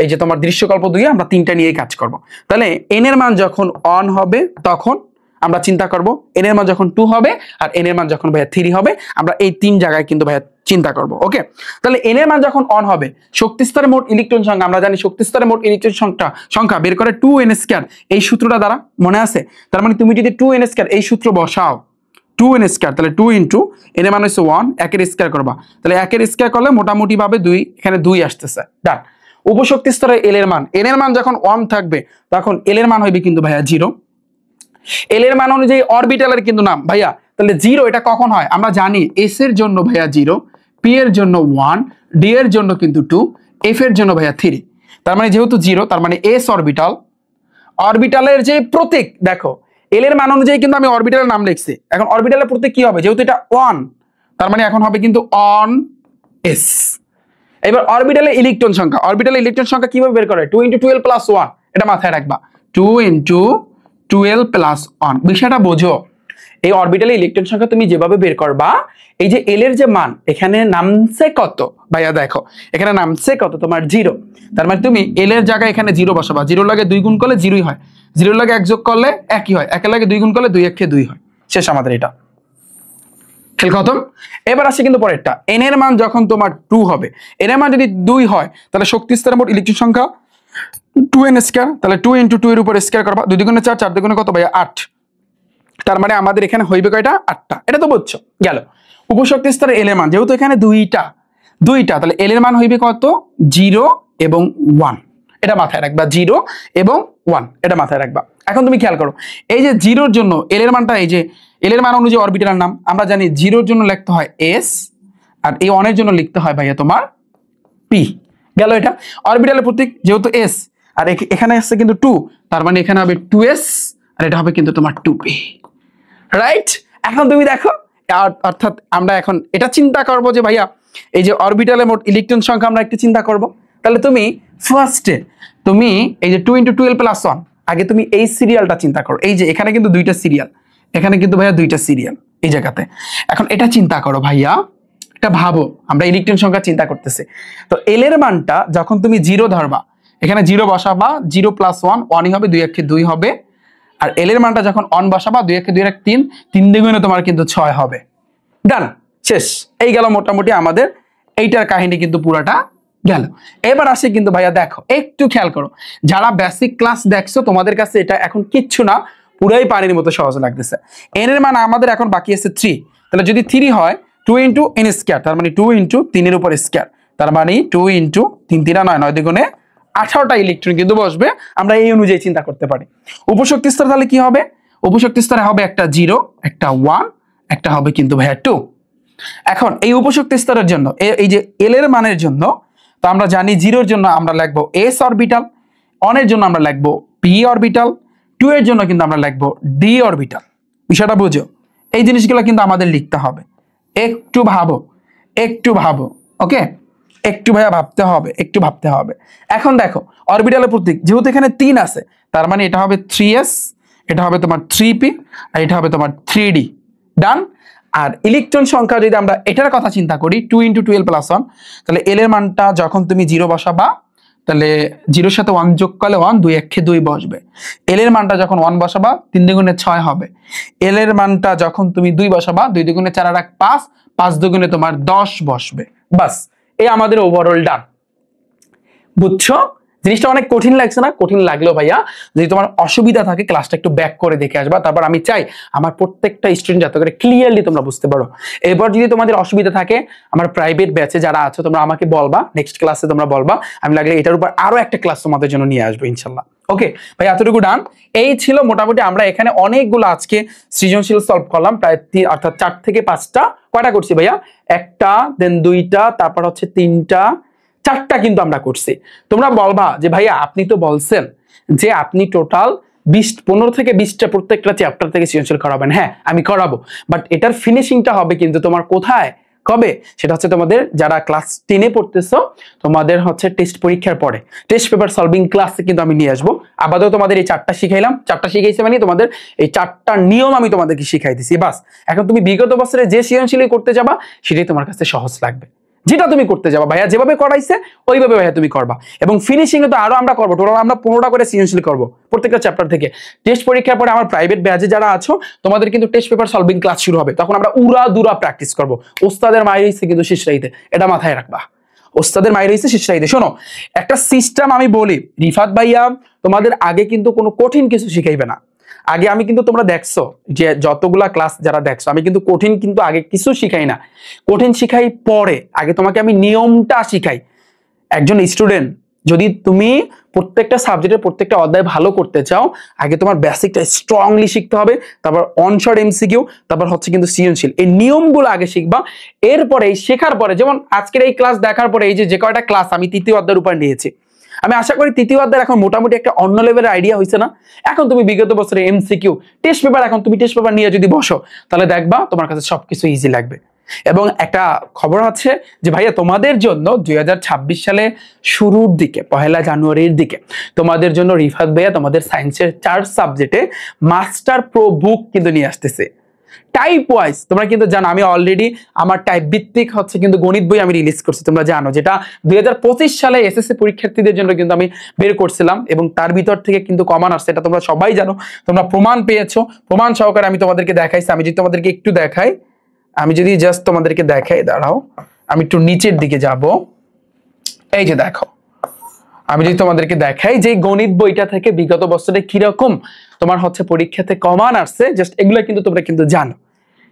এই যে তোমার দৃশ্যকল্প 2 আমরা 3টা নিয়েই কাজ করব। তাহলে n এর মান যখন 1 হবে তখন আমরা চিন্তা করব, n এর মান যখন 2 হবে আর n এর মান যখন ভাইয়া 3 হবে, আমরা এই 3 জায়গায় কিন্তু ভাইয়া চিন্তা করব। ওকে, তাহলে n এর মান যখন 1 হবে, শক্তি স্তরের মোট ইলেকট্রন সংখ্যা আমরা জানি, শক্তি স্তরের মোট ইলেকট্রন সংখ্যা বের করে 2n² এই সূত্রটা দ্বারা, মনে আছে? তার মানে তুমি যদি 2n² এই সূত্র বসাও, 2n², তাহলে 2 * n এর মান হচ্ছে 1, 1 এর স্কয়ার করবা, তাহলে 1 এর স্কয়ার করলে মোটামুটি ভাবে 2, এখানে 2 আসতেছে। ডান। উপশক্তি স্তরে n এর মান যখন 1 থাকবে তখন l এর মান হইবে কিন্তু ভাইয়া 0। l এর মান অনুযায়ী অরবিটালের কিন্তু নাম ভাইয়া, তাহলে 0 এটা কখন হয় আমরা জানি, s এর জন্য ভাইয়া 0, p এর জন্য 1, d এর জন্য কিন্তু 2, f এর জন্য ভাইয়া 3। তার মানে যেহেতু 0, তার মানে s অরবিটালের যে প্রতীক, দেখো l এর মান অনুযায়ী কিন্তু আমি অরবিটালের নাম লিখছি। এখন অরবিটালের প্রতীক কি হবে, যেহেতু এটা 1, তার মানে এখন হবে কিন্তু on s। এবার অরবিটালের ইলেকট্রন সংখ্যা কিভাবে বের করে, 2 * 12 + 1, এটা মাথায় রাখবা, 2 * 12 + 1। বিষয়টা বোঝো, এই অরবিটালে ইলেকট্রন সংখ্যা তুমি যেভাবে বের করবা, এই যে l এর যে মান এখানে নামছে কত ভাইয়া, দেখো এখানে নামছে কত তোমার 0। তার মানে তুমি l এর জায়গায় এখানে 0 বসাবা, 0 লাগে 2 গুণ করলে 0ই হয়, 0 লাগে 1 যোগ করলে 1ই হয়, 1 লাগে 2 গুণ করলে 2 × 1 = 2 হয়। শেষ আমাদের এটা, খেল খতম। এবার আসে কিন্তু পরেরটা, n এর মান যখন তোমার 2 হবে, n এর মান যদি 2 হয় তাহলে শক্তি স্তরের মোট ইলেকট্রন সংখ্যা 2n², তাহলে 2 * 2 এর উপর স্কয়ার করবা, 2 × 4, 4 × কত ভাইয়া 8। তার মানে আমাদের এখানে হইবে কয়টা, 8টা। এটা তো বুঝছো গেল। উপশক্তি স্তরে l এর মান, যেহেতু এখানে 2টা, তাহলে l এর মান হইবে কত, 0 এবং 1। এটা মাথায় রাখবা, 0 এবং 1, এটা মাথায় রাখবা। এখন তুমি খেয়াল করো, এই যে 0-র জন্য l এর মানটা, এই যে l এর মান অনুযায়ী অরবিটালের নাম আমরা জানি, 0-র জন্য লিখতে হয় s, আর এই 1 এর জন্য লিখতে হয় ভাইয়া তোমার p। গেল এটা। অরবিটালের প্রতীক যেহেতু s, আর এখানে আসছে কিন্তু 2, তার মানে এখানে হবে 2s, আর এটা হবে কিন্তু তোমার 2p। রাইট? এখন তুমি দেখো, অর্থাৎ আমরা এখন এটা চিন্তা করব যে ভাইয়া এই যে অরবিটালের মোট ইলেকট্রন সংখ্যা আমরা একটু চিন্তা করব। তাহলে তুমি ফার্স্টে তুমি এই যে 2 * 12 + 1, আগে তুমি এই সিরিয়ালটা চিন্তা করো। এই যে এখানে কিন্তু 2টা সিরিয়াল, এখানে কিন্তু ভাইয়া 2টা সিরিয়াল এই জায়গাতে। এখন এটা চিন্তা করো ভাইয়া, এটা ভাবো, আমরা ইলেকট্রন সংখ্যা চিন্তা করতেছি। তো l এর মানটা যখন তুমি 0 ধরবা, এখানে 0 বসাবা, 0 + 1, 1ই হবে, 2 × 1 = 2 হবে। আর l এর মানটা যখন 1 বসাবা, 2 × 2 = 3, 3 দ্বিগুণে তোমার কিন্তু 6 হবে। ডান, শেষ। এই গেল মোটামুটি আমাদের এইটার কাহিনী কিন্তু পুরাটা গেল। এবার আসে কিন্তু ভাইয়া, দেখো একটু খেয়াল করো, যারা বেসিক ক্লাস দেখছো তোমাদের কাছে এটা এখন কিচ্ছু না, পুরাই পানির মতো সহজ লাগতেছে। n এর মান আমাদের এখন বাকি আছে 3, তাহলে যদি 3 হয় 2 * n², তার মানে 2 * 3 এর উপর স্কয়ার, তার মানে 2 * 3 × 3 = 9, 9 দ্বিগুণে 18টা ইলেকট্রন কিন্তু বসবে। আমরা এই অনুযায়ী চিন্তা করতে পারি। উপশক্তি স্তর তাহলে কি হবে, উপশক্তি স্তরে হবে একটা 0, একটা 1, একটা হবে কিন্তু ভাইয়া 2। এখন এই উপশক্তি স্তরের জন্য এই যে l এর মানের জন্য, তো আমরা জানি 0-র জন্য আমরা লিখবো s অরবিটাল, 1 এর জন্য আমরা লিখবো p অরবিটাল, 2 এর জন্য কিন্তু আমরা লিখবো d অরবিটাল। বিষয়টা বুঝো, এই জিনিসগুলো কিন্তু আমাদের লিখতে হবে। একটু ভাবো, ওকে, একটু ভাইয়া ভাবতে হবে। এখন দেখো অরবিটালের প্রতীক, যেহেতু এখানে 3 আছে, তার মানে এটা হবে 3s, এটা হবে তোমার 3p, আর এটা হবে তোমার 3d। ডান। আর ইলেকট্রন সংখ্যা যদি আমরা এটার কথা চিন্তা করি, 2 * 12 + 1, তাহলে l এর মানটা যখন তুমি 0 বসাবা, তাহলে 0-র সাথে 1 যোগ করলে 1, 2 × 1 = 2 বসবে। l এর মানটা যখন 1 বসাবা, 3 দ্বিগুণে 6 হবে। l এর মানটা যখন তুমি 2 বসাবা, 2 দ্বিগুণে 4 = 5, 5 দ্বিগুণে তোমার 10 বসবে। বাস, এই আমাদের ওভারঅল ডান। বুঝছো? জিনিসটা অনেক কঠিন লাগছে না? কঠিন লাগলেও ভাইয়া যদি তোমার অসুবিধা থাকে, ক্লাসটা একটু ব্যাক করে দেখে আসবা। তারপর আমি চাই আমার প্রত্যেকটা স্টুডেন্ট যাতে করে ক্লিয়ারলি তোমরা বুঝতে পারো। এরপর যদি তোমাদের অসুবিধা থাকে, আমার প্রাইভেট ব্যাচে যারা আছো তোমরা আমাকে বলবা, নেক্সট ক্লাসে তোমরা বলবা, আমি লাগলে এটার উপর আরো একটা ক্লাস তোমাদের জন্য নিয়ে আসবো ইনশাল্লাহ। ওকে ভাই, এতটুকু ডান। এই ছিল মোটামুটি, আমরা এখানে অনেকগুলো আজকে সৃজনশীল সলভ করলাম, প্রায় অর্থাৎ 4 থেকে 5টা। কয়টা করছি ভাইয়া? একটা, দেন 2টা, তারপর হচ্ছে 3টা, 4টা কিন্তু আমরা করছি। তোমরা বলবা যে ভাইয়া আপনি তো বলছেন যে আপনি টোটাল 15 থেকে 20টা প্রত্যেকটা চ্যাপ্টার থেকে সৃজনশীল করাবেন। হ্যাঁ, আমি করাবো, বাট এটার ফিনিশিংটা হবে কিন্তু তোমার কোথায়, কবে? সেটা হচ্ছে তোমাদের যারা ক্লাস 10-এ পড়তেছো, তোমাদের হচ্ছে টেস্ট পরীক্ষার পরে টেস্ট পেপার সলভিং ক্লাসে কিন্তু আমি নিয়ে আসবো। আপাতত তোমাদের এই 4টা শিখাইলাম, 4টা শিখাইছি মানে তোমাদের এই 4টা নিয়ম আমি তোমাদেরকে শিখাই দিছি বাস। এখন তুমি বিগত বছরে যে সৃজনশীল করতে যাবা সেটাই তোমার কাছে সহজ লাগবে। যেটা তুমি করতে যাবা ভাইয়া যেভাবে করাইছে ওইভাবে ভাইয়া তুমি করবা। এবং ফিনিশিং এ তো আরো আমরা করবো, টোটাল আমরা 15টা করে সৃজনশীল করবো প্রত্যেকটা চ্যাপ্টার থেকে। টেস্ট পরীক্ষার পরে আমার প্রাইভেট ব্যাচে যারা আছো তোমাদের কিন্তু টেস্ট পেপার সলভিং ক্লাস শুরু হবে, তখন আমরা উড়া দুরা প্র্যাকটিস করবো। ওস্তাদের মায়ের হইছে কিন্তু শেষ রাইতে, এটা মাথায় রাখবা। ওস্তাদের মায়ের হইছে শেষ রাইতে। শোনো একটা সিস্টেম আমি বলি, রিফাত ভাইয়া তোমাদের আগে কিন্তু কোনো কঠিন কিছু শিখাইবে না। আগে আমি কিন্তু তোমরা দেখছো যে যতগুলা ক্লাস যারা দেখছো আমি কিন্তু কঠিন কিন্তু আগে কিছু শিখাই না, কঠিন শিখাই পরে। আগে তোমাকে আমি নিয়মটা শিখাই। একজন স্টুডেন্ট যদি তুমি প্রত্যেকটা সাবজেক্টের প্রত্যেকটা অধ্যায় ভালো করতে চাও, আগে তোমার বেসিকটা স্ট্রংলি শিখতে হবে, তারপর অনশর্ট এমসিকিউ, তারপর হচ্ছে কিন্তু সৃজনশীল। এই নিয়মগুলো আগে শিখবা। এরপরে শেখার পরে, যেমন আজকের এই ক্লাস দেখার পরে এই যে কয়টা ক্লাস আমি তৃতীয় অধ্যায়ের উপর নিয়েছি, আমি আশা করি তৃতীয় অধ্যায় এখন মোটামুটি একটা অন্য লেভেলের আইডিয়া হয়েছে না। এখন তুমি বিগত বছরে এমসিকিউ টেস্ট পেপার, এখন তুমি টেস্ট পেপার নিয়ে যদি বসো তাহলে দেখবা তোমার কাছে সবকিছু ইজি লাগবে। এবং একটা খবর আছে যে ভাইয়া তোমাদের জন্য 2026 সালে শুরুর দিকে 1 জানুয়ারির দিকে তোমাদের জন্য রিফাত ভাইয়া তোমাদের সায়েন্সের 4 সাবজেক্টে মাস্টার প্রো বুক কিন্তু নিয়ে আসতেছে টাইপ ওয়াইজ। তোমরা কিন্তু জানো আমি অলরেডি আমার টাইপ ভিত্তিক হচ্ছে কিন্তু গণিত বই আমি রিলিজ করছি, তোমরা জানো, যেটা 2025 সালে এসএসসি পরীক্ষার্থীদের জন্য কিন্তু আমি বের করছিলাম এবং তার ভিতর থেকে কিন্তু কমান আসছে, এটা তোমরা সবাই জানো, তোমরা প্রমাণ পেয়েছো, প্রমাণ সহকারে আমি তোমাদেরকে দেখাইছি। আমি যদি তোমাদেরকে একটু দেখাই, আমি যদি জাস্ট তোমাদেরকে দেখাই, দাঁড়াও আমি একটু নিচের দিকে যাব, এই যে দেখো, আমি যদি তোমাদেরকে দেখাই যে গণিত বইটা থেকে বিগত বছরে কিরকম তোমার হচ্ছে পরীক্ষাতে কমান আসছে, জাস্ট এগুলো কিন্তু তোমরা কিন্তু জানো,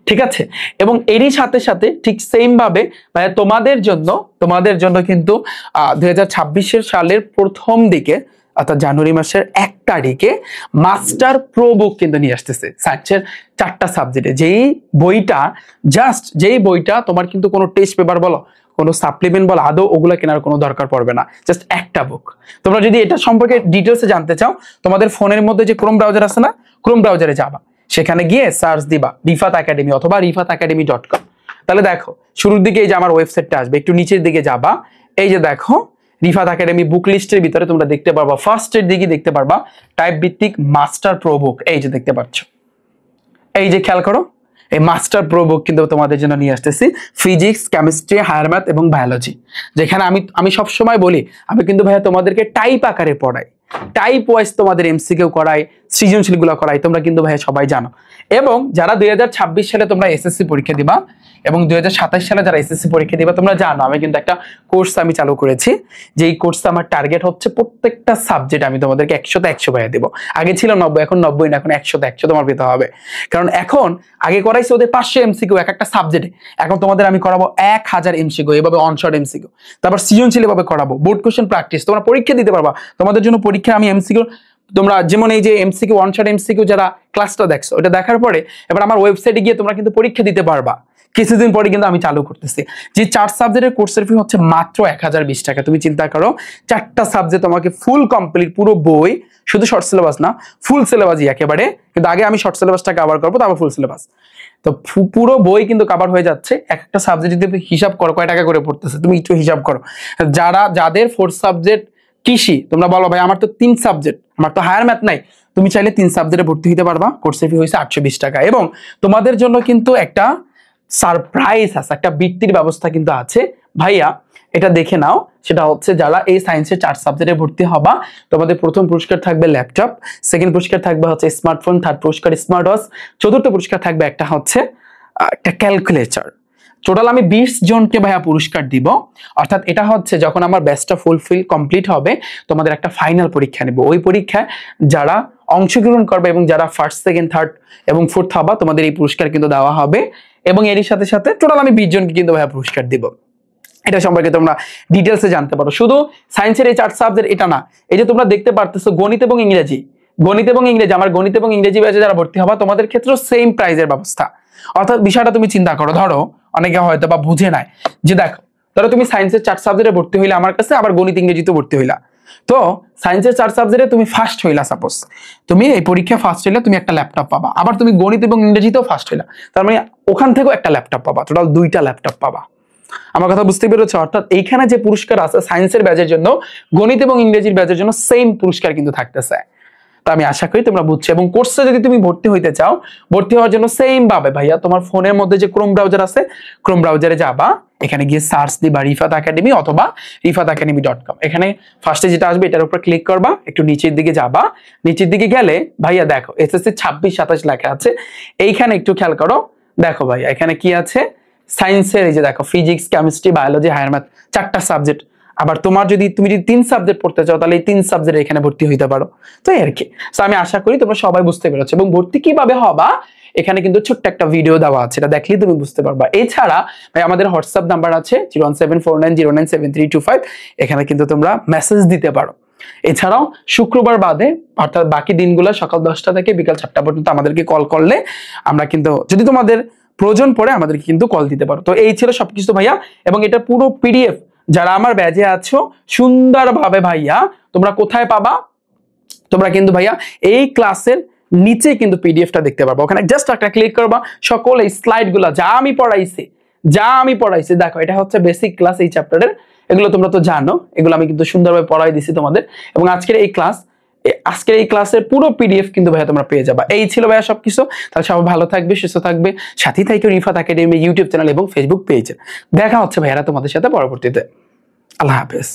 ঠিক আছে। এবং এরই সাথে সাথে ঠিক সেম ভাবে তোমাদের জন্য কিন্তু 2026 সালের প্রথম দিকে অর্থাৎ জানুয়ারি মাসের 1 তারিখে মাস্টার প্রো বুক কিন্তু নিয়ে আসতেছে সায়েন্সের 4টা সাবজেক্টে। যেই বইটা তোমার কিন্তু কোনো টেস্ট পেপার বলো, কোনো সাপ্লিমেন্ট বলো, আদৌ ওগুলো কেনার কোনো দরকার পড়বে না, জাস্ট একটা বুক। তোমরা যদি এটা সম্পর্কে ডিটেলসে জানতে চাও, তোমাদের ফোনের মধ্যে যে ক্রোম ব্রাউজার আছে না, ক্রোম ব্রাউজারে যাবা, সেখানে গিয়ে সার্চ দিবা রিফাত একাডেমি অথবা rifatacademy.com। তাহলে দেখো শুরুর দিকে এই যে আমার ওয়েবসাইটটা আসবে, একটু নিচের দিকে যাবা, এই যে দেখো রিফাত একাডেমি বুক লিস্টের ভিতরে তোমরা দেখতে পারবা, ফার্স্টের দিকে দেখতে পারবা টাইপ ভিত্তিক মাস্টার প্রো বুক, এই যে দেখতে পাচ্ছ, এই যে খেয়াল করো, এই মাস্টার প্রো বুক কিন্তু তোমাদের জন্য নিয়ে আসতেছি ফিজিক্স, কেমিস্ট্রি, হায়ার ম্যাথ এবং বায়োলজি। যেখানে আমি সব সময় বলি আমি কিন্তু ভাইয়া তোমাদেরকে টাইপ আকারে পড়াই, টাইপ ওয়াইজ তোমাদের এমসিকিউ করাই, সৃজনশীল গুলো করাই, তোমরা কিন্তু ভাইয়া সবাই জানো। এবং যারা 2026 সালে তোমরা এসএসসি পরীক্ষা দিবা এবং 2027 সালে যারা এসএসসি পরীক্ষা দিবা, তোমরা জানো আমি কিন্তু একটা কোর্স আমি চালু করেছি, যে এই কোর্সে আমার টার্গেট হচ্ছে প্রত্যেকটা সাবজেক্ট আমি তোমাদেরকে 100তে 100 ভাইয়া দেবো। আগে ছিল 90, এখন 90 না, এখন 100তে 100 তোমার পেতে হবে। কারণ এখন আগে করাইছি ওদের 500 এমসিকিউ এক একটা সাবজেক্টে, এখন তোমাদের আমি করাবো 1000 এমসিকিউ, এভাবে অনশর্ট এমসিকিউ, তারপর সৃজনশীল এভাবে করাবো, বোর্ড কোশ্চেন প্র্যাকটিস, তোমরা পরীক্ষা দিতে পারবা। তোমাদের জন্য পরীক্ষা আমি এমসিকিউ, তোমরা যেমন এই যে এমসিকিউ অনশর্ট এমসিকিউ যারা ক্লাসটা দেখছো, ওটা দেখার পরে এবার আমার ওয়েবসাইটে গিয়ে তোমরা কিন্তু পরীক্ষা দিতে পারবা। কিছুদিন পরে কিন্তু আমি চালু করতেছি, যে 4 সাবজেক্টের কোর্সের ফি হচ্ছে মাত্র 1020 টাকা। তুমি চিন্তা করো 4টা সাবজেক্ট তোমাকে ফুল কমপ্লিট, পুরো বই, শুধু শর্ট সিলেবাস না, ফুল সিলেবাসই একেবারে, কিন্তু আগে আমি শর্ট সিলেবাসটা কভার করবো, তারপর ফুল সিলেবাস, তো পুরো বই কিন্তু কভার হয়ে যাচ্ছে। একটা সাবজেক্ট যদি হিসাব করো কয় টাকা করে পড়তেছে, তুমি একটু হিসাব করো। যাদের 4 সাবজেক্ট কৃষি, তোমরা বলো ভাই আমার তো 3 সাবজেক্ট, আমার তো হায়ার ম্যাথ নাই, তুমি চাইলে 3 সাবজেক্টে ভর্তি হতে পারবা। কোর্সের ফি হয়েছে 820 টাকা। এবং তোমাদের জন্য কিন্তু একটা সারপ্রাইজ আছে, একটা বৃত্তির ব্যবস্থা কিন্তু আছে ভাইয়া, এটা দেখে নাও। সেটা হচ্ছে যারা এই সায়েন্সের 4 সাবজেক্টে ভর্তি হবা, তোমাদের প্রথম পুরস্কার থাকবে ল্যাপটপ, সেকেন্ড পুরস্কার থাকবে হচ্ছে স্মার্টফোন, থার্ড পুরস্কার স্মার্ট ওয়াচ, চতুর্থ পুরস্কার থাকবে একটা হচ্ছে একটা ক্যালকুলেটর। টোটাল আমি 20 জনকে ভাইয়া পুরস্কার দিব। অর্থাৎ এটা হচ্ছে যখন আমার ব্যাচটা ফুলফিল কমপ্লিট হবে, তোমাদের একটা ফাইনাল পরীক্ষা নেব, ওই পরীক্ষায় যারা অংশগ্রহণ করবে এবং যারা ফার্স্ট, সেকেন্ড, থার্ড এবং ফোর্থ হবা, তোমাদের এই পুরস্কার কিন্তু দেওয়া হবে। এবং এরই সাথে সাথে টোটাল আমি 20 জনকে কিন্তু ভাইয়া পুরস্কার দিব। এটা সম্পর্কে তোমরা ডিটেলসে জানতে পারো। শুধু সায়েন্সের এই 4 সাবজেক্ট এটা না, এই যে তোমরা দেখতে পারতেছো গণিত এবং ইংরেজি, আমার গণিত এবং ইংরেজি ব্যাচে যারা ভর্তি হবা, তোমাদের ক্ষেত্রে সেম প্রাইজের ব্যবস্থা। অর্থাৎ বিষয়টা তুমি চিন্তা করো, ধরো অনেকে হয়তো বা বুঝে নাই, যে দেখো ধরো তুমি সায়েন্সের 4 সাবজেক্টে ভর্তি হইলে আমার কাছে, আবার গণিত ইংরেজিতে ভর্তি হইলা, তো সায়েন্সের 4 সাবজেক্টে তুমি ফার্স্ট হইলা, সাপোজ তুমি এই পরীক্ষা ফার্স্ট হইলে তুমি একটা ল্যাপটপ পাবা, আবার তুমি গণিত এবং ইংরেজিতেও ফার্স্ট হইলা, তার মানে ওখান থেকেও একটা ল্যাপটপ পাবা, টোটাল 2টা ল্যাপটপ পাবা। আমার কথা বুঝতে পেরেছো? অর্থাৎ এইখানে যে পুরস্কার আছে সায়েন্সের ব্যাচের জন্য, গণিত এবং ইংরেজির ব্যাচের জন্য সেম পুরস্কার কিন্তু থাকতেছে। তো আমি আশা করি তোমরা বুঝছো। এবং কোর্সে যদি তুমি ভর্তি হইতে চাও, ভর্তি হওয়ার জন্য সেম ভাবে ভাইয়া তোমার ফোনের মধ্যে যে ক্রোম ব্রাউজার আছে, ক্রোম ব্রাউজারে যাবা, এখানে গিয়ে সার্চ দিবা রিফাত একাডেমি অথবা rifatacademy.com। এখানে ফার্স্টে যেটা আসবে এটার উপর ক্লিক করবা, একটু নিচের দিকে যাবা, নিচের দিকে গেলে ভাইয়া দেখো এসএসসি 26-27 লেখা আছে। এইখানে একটু খেয়াল করো, দেখো ভাইয়া এখানে কি আছে, সায়েন্সের এই যে দেখো physics, chemistry, biology, higher math 4টা সাবজেক্ট। আবার তোমার যদি তুমি 3 সাবজেক্ট পড়তে চাও তাহলে এই 3 সাবজেক্টে এখানে ভর্তি হইতে পারো। তো এই আর কি। সো আমি আশা করি তোমরা সবাই বুঝতে পেরেছো। এবং ভর্তি কিভাবে হবা এখানে কিন্তু ছোট্ট একটা ভিডিও দেওয়া আছে, এটা দেখলেই তুমি বুঝতে পারবা। এছাড়া ভাই আমাদের হোয়াটসঅ্যাপ নাম্বার আছে 01749097325, এখানে কিন্তু তোমরা মেসেজ দিতে পারো। এছাড়াও শুক্রবার বাদে অর্থাৎ বাকি দিনগুলো সকাল 10টা থেকে বিকাল 4টা পর্যন্ত আমাদেরকে কল করলে আমরা কিন্তু, যদি তোমাদের প্রয়োজন পড়ে আমাদেরকে কিন্তু কল দিতে পারো। তো এই ছিল সবকিছু ভাইয়া। এবং এটা পুরো পিডিএফ যারা আমার ব্যাচে আছো সুন্দরভাবে ভাইয়া তোমরা কোথায় পাবা, তোমরা কিন্তু ভাইয়া এই ক্লাসের নিচে কিন্তু পিডিএফটা দেখতে পারবো। ওখানে জাস্ট একটা ক্লিক করবা, সকল এই স্লাইডগুলো যা আমি পড়াইছি দেখো, এটা হচ্ছে বেসিক ক্লাস এই চ্যাপ্টারের, এগুলো তোমরা তো জানো, এগুলো আমি কিন্তু সুন্দরভাবে পড়াই দিছি তোমাদের। এবং আজকের এই ক্লাসের পুরো পিডিএফ কিন্তু ভাইয়া তোমরা পেয়ে যাবা। এই ছিল ভাইয়া সবকিছু। তাহলে সবাই ভালো থাকবে, সুস্থ থাকবে, সাথী থাকবে রিফাত একাডেমি ইউটিউব চ্যানেল এবং ফেসবুক পেজে। দেখা হচ্ছে ভাইয়ারা তোমাদের সাথে পরবর্তীতে। আল্লাহ হাফেজ।